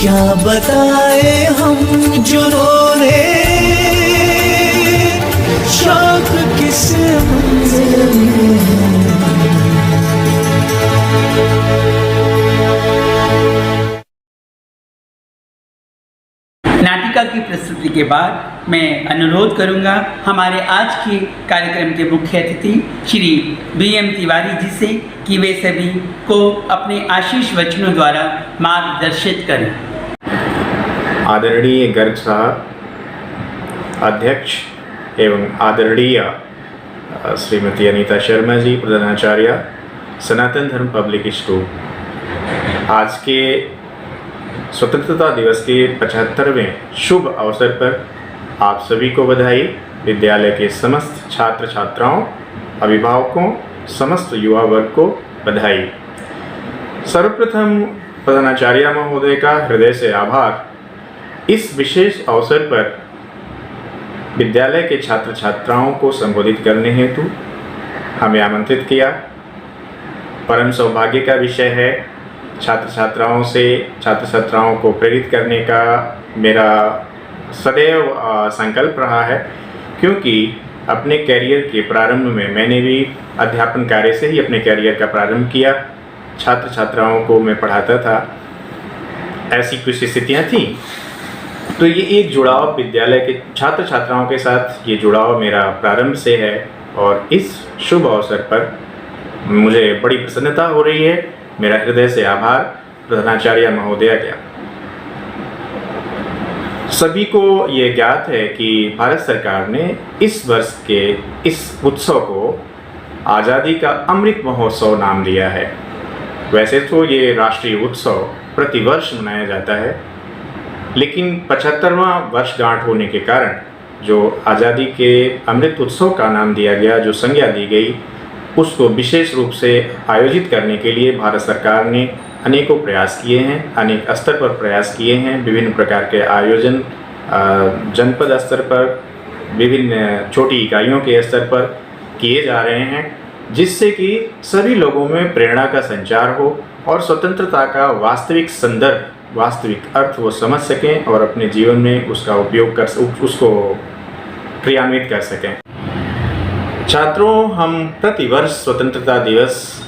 E: क्या बताए हम जुनूने। शौक किस मंजिल में
A: नाटिका की प्रस्तुति के बाद मैं अनुरोध करूंगा हमारे आज के कार्यक्रम के मुख्य अतिथि श्री BM तिवारी जी से कि वे सभी को अपने आशीष वचनों द्वारा मार्गदर्शित करें।
Q: आदरणीय गर्ग साहब, अध्यक्ष एवं आदरणीय श्रीमती अनीता शर्मा जी, प्रधानाचार्य, सनातन धर्म पब्लिक स्कूल, आज के स्वतंत्रता दिवस के 75वें शुभ अवसर पर आप सभी को बधाई। विद्यालय के समस्त छात्र छात्राओं, अभिभावकों, समस्त युवा वर्ग को बधाई। सर्वप्रथम प्रधानाचार्य महोदय का हृदय से आभार। इस विशेष अवसर पर विद्यालय के छात्र छात्राओं को संबोधित करने हेतु हमें आमंत्रित किया। परम सौभाग्य का विषय है। छात्र छात्राओं को प्रेरित करने का मेरा सदैव संकल्प रहा है, क्योंकि अपने करियर के प्रारंभ में मैंने भी अध्यापन कार्य से ही अपने करियर का प्रारंभ किया। छात्र छात्राओं को मैं पढ़ाता था, ऐसी कुछ स्थितियाँ थी। तो ये एक जुड़ाव विद्यालय के छात्र छात्राओं के साथ, ये जुड़ाव मेरा प्रारंभ से है और इस शुभ अवसर पर मुझे बड़ी प्रसन्नता हो रही है। मेरा हृदय से आभार प्रधानाचार्य महोदया का। सभी को ये ज्ञात है कि भारत सरकार ने इस वर्ष के इस उत्सव को आज़ादी का अमृत महोत्सव नाम दिया है। वैसे तो ये राष्ट्रीय उत्सव प्रतिवर्ष मनाया जाता है, लेकिन 75वां वर्षगांठ होने के कारण जो आज़ादी के अमृत उत्सव का नाम दिया गया, जो संज्ञा दी गई, उसको विशेष रूप से आयोजित करने के लिए भारत सरकार ने अनेकों प्रयास किए हैं, अनेक स्तर पर प्रयास किए हैं। विभिन्न प्रकार के आयोजन जनपद स्तर पर, विभिन्न छोटी इकाइयों के स्तर पर किए जा रहे हैं, जिससे कि सभी लोगों में प्रेरणा का संचार हो और स्वतंत्रता का वास्तविक संदर्भ, वास्तविक अर्थ वो समझ सकें और अपने जीवन में उसका उपयोग कर उसको क्रियान्वित कर सकें। छात्रों, हम प्रतिवर्ष स्वतंत्रता दिवस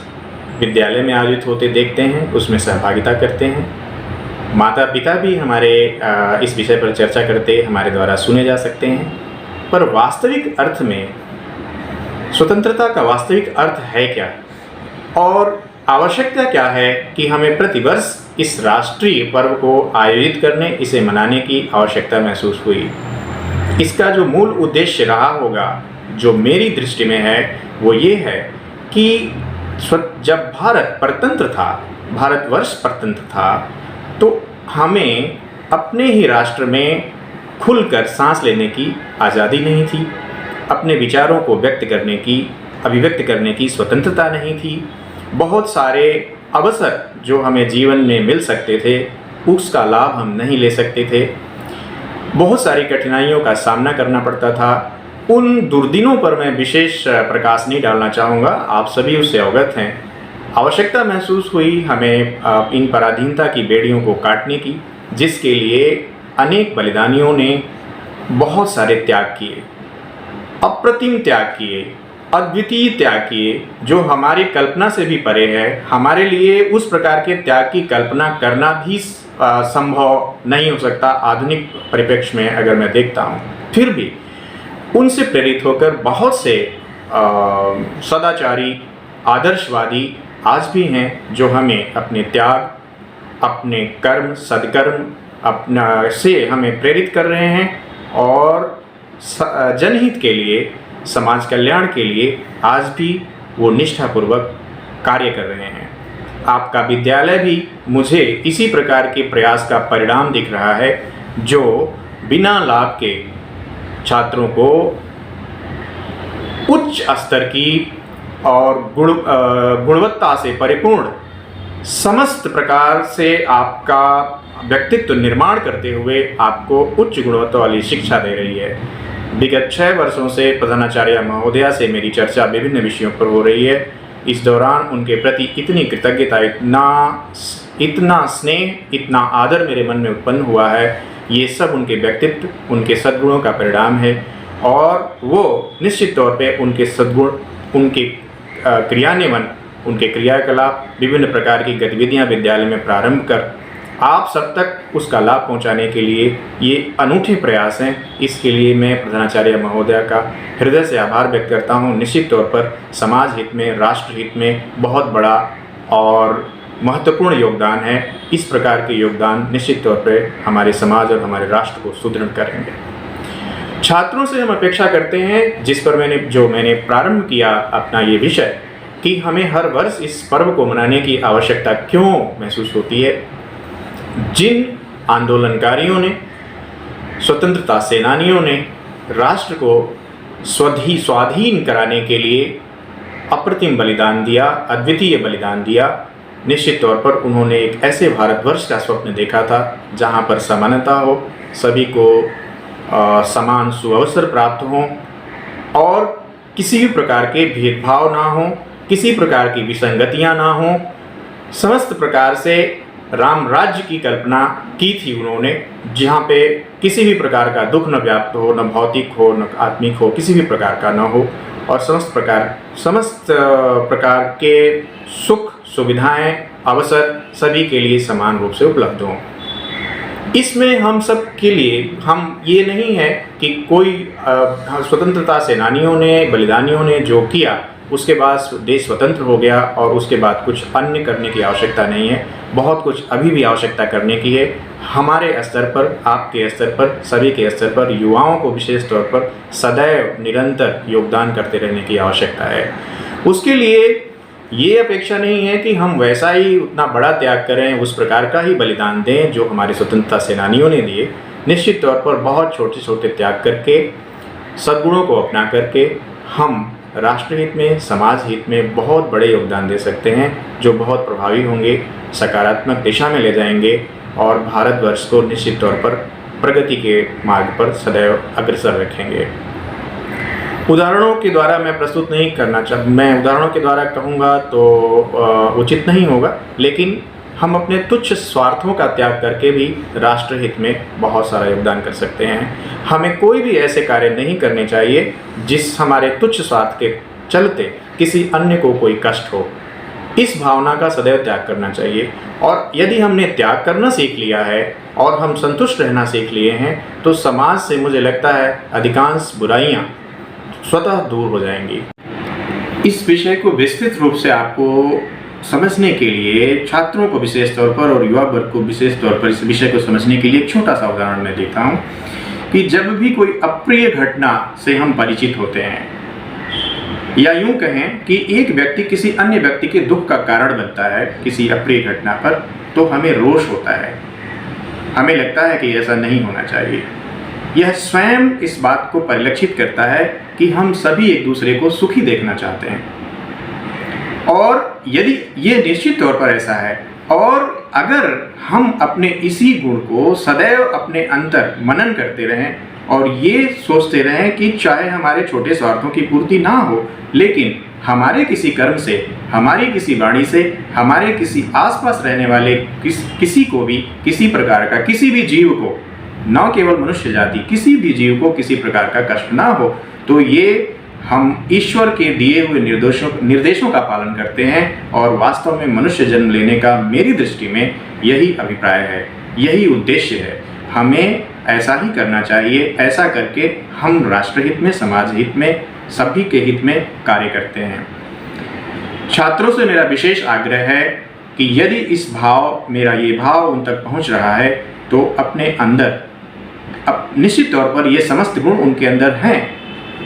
Q: विद्यालय में आयोजित होते देखते हैं, उसमें सहभागिता करते हैं। माता पिता भी हमारे इस विषय पर चर्चा करते हमारे द्वारा सुने जा सकते हैं, पर वास्तविक अर्थ में स्वतंत्रता का वास्तविक अर्थ है क्या और आवश्यकता क्या है कि हमें प्रतिवर्ष इस राष्ट्रीय पर्व को आयोजित करने, इसे मनाने की आवश्यकता महसूस हुई। इसका जो मूल उद्देश्य रहा होगा, जो मेरी दृष्टि में है, वो ये है कि जब भारत परतंत्र था, भारतवर्ष परतंत्र था, तो हमें अपने ही राष्ट्र में खुलकर सांस लेने की आज़ादी नहीं थी, अपने विचारों को व्यक्त करने की, अभिव्यक्त करने की स्वतंत्रता नहीं थी। बहुत सारे अवसर जो हमें जीवन में मिल सकते थे, उसका लाभ हम नहीं ले सकते थे। बहुत सारी कठिनाइयों का सामना करना पड़ता था। उन दुर्दिनों पर मैं विशेष प्रकाश नहीं डालना चाहूँगा, आप सभी उससे अवगत हैं। आवश्यकता महसूस हुई हमें इन पराधीनता की बेड़ियों को काटने की, जिसके लिए अनेक बलिदानियों ने बहुत सारे त्याग किए, अप्रतिम त्याग किए, अद्वितीय त्याग किए, जो हमारी कल्पना से भी परे है। हमारे लिए उस प्रकार के त्याग की कल्पना करना भी संभव नहीं हो सकता आधुनिक परिप्रेक्ष्य में अगर मैं देखता हूँ। फिर भी उनसे प्रेरित होकर बहुत से सदाचारी, आदर्शवादी आज भी हैं, जो हमें अपने त्याग, अपने कर्म, सद्कर्म अपना से हमें प्रेरित कर रहे हैं और जनहित के लिए, समाज कल्याण के लिए आज भी वो निष्ठापूर्वक कार्य कर रहे हैं। आपका विद्यालय भी मुझे इसी प्रकार के प्रयास का परिणाम दिख रहा है, जो बिना लाभ के छात्रों को उच्च स्तर की और गुणवत्ता से परिपूर्ण समस्त प्रकार से आपका व्यक्तित्व निर्माण करते हुए आपको उच्च गुणवत्ता वाली शिक्षा दे रही है। विगत 6 वर्षों से प्रधानाचार्य महोदया से मेरी चर्चा विभिन्न विषयों पर हो रही है। इस दौरान उनके प्रति इतनी कृतज्ञता, इतना स्नेह, इतना आदर मेरे मन में उत्पन्न हुआ है। ये सब उनके व्यक्तित्व, उनके सद्गुणों का परिणाम है और वो निश्चित तौर पे उनके सद्गुण, उनके क्रियान्वयन, उनके क्रियाकलाप, विभिन्न प्रकार की गतिविधियां विद्यालय में प्रारंभ कर आप सब तक उसका लाभ पहुंचाने के लिए ये अनूठे प्रयास हैं। इसके लिए मैं प्रधानाचार्य महोदया का हृदय से आभार व्यक्त करता हूं। निश्चित तौर पर समाज हित में, राष्ट्र हित में बहुत बड़ा और महत्वपूर्ण योगदान है। इस प्रकार के योगदान निश्चित तौर पर हमारे समाज और हमारे राष्ट्र को सुदृढ़ करेंगे। छात्रों से हम अपेक्षा करते हैं, जिस पर मैंने प्रारंभ किया अपना ये विषय, कि हमें हर वर्ष इस पर्व को मनाने की आवश्यकता क्यों महसूस होती है। जिन आंदोलनकारियों ने, स्वतंत्रता सेनानियों ने राष्ट्र को स्वाधीन कराने के लिए अप्रतिम बलिदान दिया, अद्वितीय बलिदान दिया, निश्चित तौर पर उन्होंने एक ऐसे भारतवर्ष का स्वप्न देखा था जहां पर समानता हो, सभी को समान सुअवसर प्राप्त हों और किसी भी प्रकार के भेदभाव ना हो, किसी प्रकार की विसंगतियां ना हो, समस्त प्रकार से राम राज्य की कल्पना की थी उन्होंने, जहाँ पे किसी भी प्रकार का दुख न व्याप्त हो, न भौतिक हो, न आत्मिक हो, किसी भी प्रकार का न हो, और समस्त प्रकार के सुख सुविधाएं अवसर सभी के लिए समान रूप से उपलब्ध हों। इसमें हम सब के लिए हम ये नहीं है कि कोई स्वतंत्रता सेनानियों ने, बलिदानियों ने जो किया उसके बाद देश स्वतंत्र हो गया और उसके बाद कुछ अन्य करने की आवश्यकता नहीं है। बहुत कुछ अभी भी आवश्यकता करने की है। हमारे स्तर पर, आपके स्तर पर, सभी के स्तर पर, युवाओं को विशेष तौर पर सदैव निरंतर योगदान करते रहने की आवश्यकता है। उसके लिए ये अपेक्षा नहीं है कि हम वैसा ही उतना बड़ा त्याग करें, उस प्रकार का ही बलिदान दें जो हमारे स्वतंत्रता सेनानियों ने दिए। निश्चित तौर पर बहुत छोटे छोटे त्याग करके, सद्गुणों को अपना करके हम राष्ट्रहित में, समाज हित में बहुत बड़े योगदान दे सकते हैं, जो बहुत प्रभावी होंगे, सकारात्मक दिशा में ले जाएंगे और भारतवर्ष को निश्चित तौर पर प्रगति के मार्ग पर सदैव अग्रसर रखेंगे। उदाहरणों के द्वारा मैं प्रस्तुत नहीं करना मैं उदाहरणों के द्वारा कहूँगा तो उचित नहीं होगा, लेकिन हम अपने तुच्छ स्वार्थों का त्याग करके भी राष्ट्रहित में बहुत सारा योगदान कर सकते हैं। हमें कोई भी ऐसे कार्य नहीं करने चाहिए जिस हमारे तुच्छ स्वार्थ के चलते किसी अन्य को कोई कष्ट हो। इस भावना का सदैव त्याग करना चाहिए, और यदि हमने त्याग करना सीख लिया है और हम संतुष्ट रहना सीख लिए हैं तो समाज से मुझे लगता है अधिकांश बुराइयाँ स्वतः दूर हो जाएंगी। इस विषय को विस्तृत रूप से आपको समझने के लिए छात्रों को विशेष तौर पर और युवा वर्ग को विशेष तौर पर इस विषय को समझने के लिए एक छोटा सा उदाहरण मैं देता हूँ कि जब भी कोई अप्रिय घटना से हम परिचित होते हैं, या यूं कहें कि एक व्यक्ति किसी अन्य व्यक्ति के दुख का कारण बनता है किसी अप्रिय घटना पर, तो हमें रोष होता है। हमें लगता है कि ऐसा नहीं होना चाहिए। यह स्वयं इस बात को परिलक्षित करता है कि हम सभी एक दूसरे को सुखी देखना चाहते हैं, और यदि ये निश्चित तौर पर ऐसा है, और अगर हम अपने इसी गुण को सदैव अपने अंतर मनन करते रहें और ये सोचते रहें कि चाहे हमारे छोटे स्वार्थों की पूर्ति ना हो, लेकिन हमारे किसी कर्म से, हमारी किसी वाणी से, हमारे किसी आसपास रहने वाले किसी को भी, किसी प्रकार का, किसी भी जीव को, न केवल मनुष्य जाति, किसी भी जीव को किसी प्रकार का कष्ट ना हो, तो ये हम ईश्वर के दिए हुए निर्देशों का पालन करते हैं। और वास्तव में मनुष्य जन्म लेने का मेरी दृष्टि में यही अभिप्राय है, यही उद्देश्य है। हमें ऐसा ही करना चाहिए। ऐसा करके हम राष्ट्रहित में, समाज हित में, सभी के हित में कार्य करते हैं। छात्रों से मेरा विशेष आग्रह है कि यदि मेरा ये भाव उन तक पहुंच रहा है तो अपने अंदर निश्चित तौर पर ये समस्त गुण उनके अंदर हैं,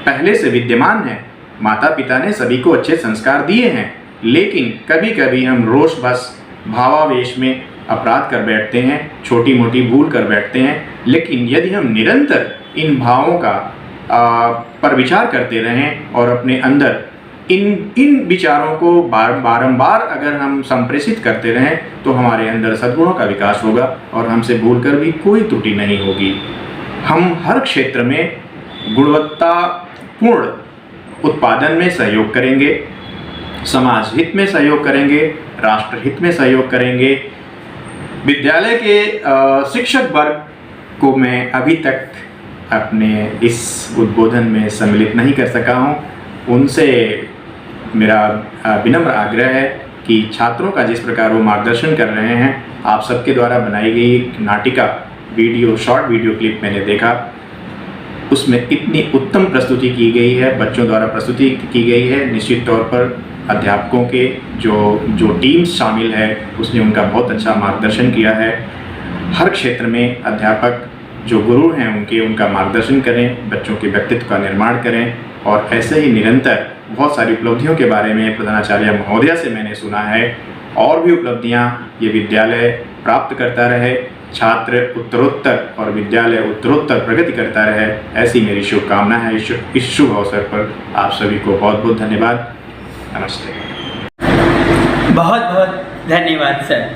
Q: पहले से विद्यमान है। माता पिता ने सभी को अच्छे संस्कार दिए हैं, लेकिन कभी कभी हम रोषवश, भावावेश में अपराध कर बैठते हैं, छोटी मोटी भूल कर बैठते हैं। लेकिन यदि हम निरंतर इन भावों का पर विचार करते रहें और अपने अंदर इन विचारों को बारंबार अगर हम संप्रेषित करते रहें तो हमारे अंदर सद्गुणों का विकास होगा और हमसे भूल कर भी कोई त्रुटि नहीं होगी। हम हर क्षेत्र में गुणवत्तापूर्ण उत्पादन में सहयोग करेंगे, समाज हित में सहयोग करेंगे, राष्ट्र हित में सहयोग करेंगे। विद्यालय के शिक्षक वर्ग को मैं अभी तक अपने इस उद्बोधन में सम्मिलित नहीं कर सका हूँ। उनसे मेरा विनम्र आग्रह है कि छात्रों का जिस प्रकार वो मार्गदर्शन कर रहे हैं, आप सबके द्वारा बनाई गई एक नाटिका शॉर्ट वीडियो क्लिप मैंने देखा, उसमें इतनी उत्तम प्रस्तुति की गई है, बच्चों द्वारा प्रस्तुति की गई है। निश्चित तौर पर अध्यापकों के जो टीम्स शामिल है उसने उनका बहुत अच्छा मार्गदर्शन किया है। हर क्षेत्र में अध्यापक जो गुरु हैं उनका मार्गदर्शन करें, बच्चों के व्यक्तित्व का निर्माण करें, और ऐसे ही निरंतर बहुत सारी उपलब्धियों के बारे में प्रधानाचार्य महोदया से मैंने सुना है, और भी उपलब्धियां ये विद्यालय प्राप्त करता रहे, छात्र उत्तरोत्तर और विद्यालय उत्तरोत्तर प्रगति करता रहे, ऐसी मेरी शुभकामना है। इस शुभ अवसर पर आप सभी को बहुत बहुत धन्यवाद। नमस्ते।
A: बहुत बहुत धन्यवाद सर।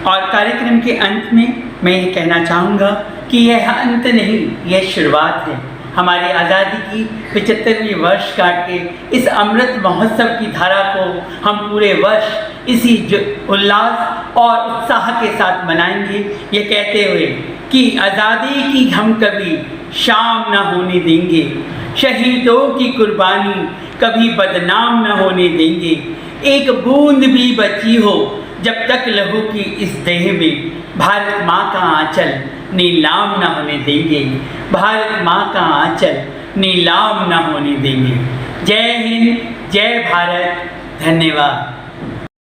A: और कार्यक्रम के अंत में मैं ये कहना चाहूँगा कि यह अंत नहीं, यह शुरुआत है। हमारी आज़ादी की 75वीं वर्षगांठ के इस अमृत महोत्सव की धारा को हम पूरे वर्ष इसी उल्लास और उत्साह के साथ मनाएंगे, ये कहते हुए कि आज़ादी की हम कभी शाम न होने देंगे, शहीदों की कुर्बानी कभी बदनाम न होने देंगे, एक बूंद भी बची हो जब तक लहू की इस देह में, भारत माँ का आंचल नीलाम न होने देंगे, भारत माँ का आंचल नीलाम न होने देंगे। जय हिंद, जय भारत, धन्यवाद।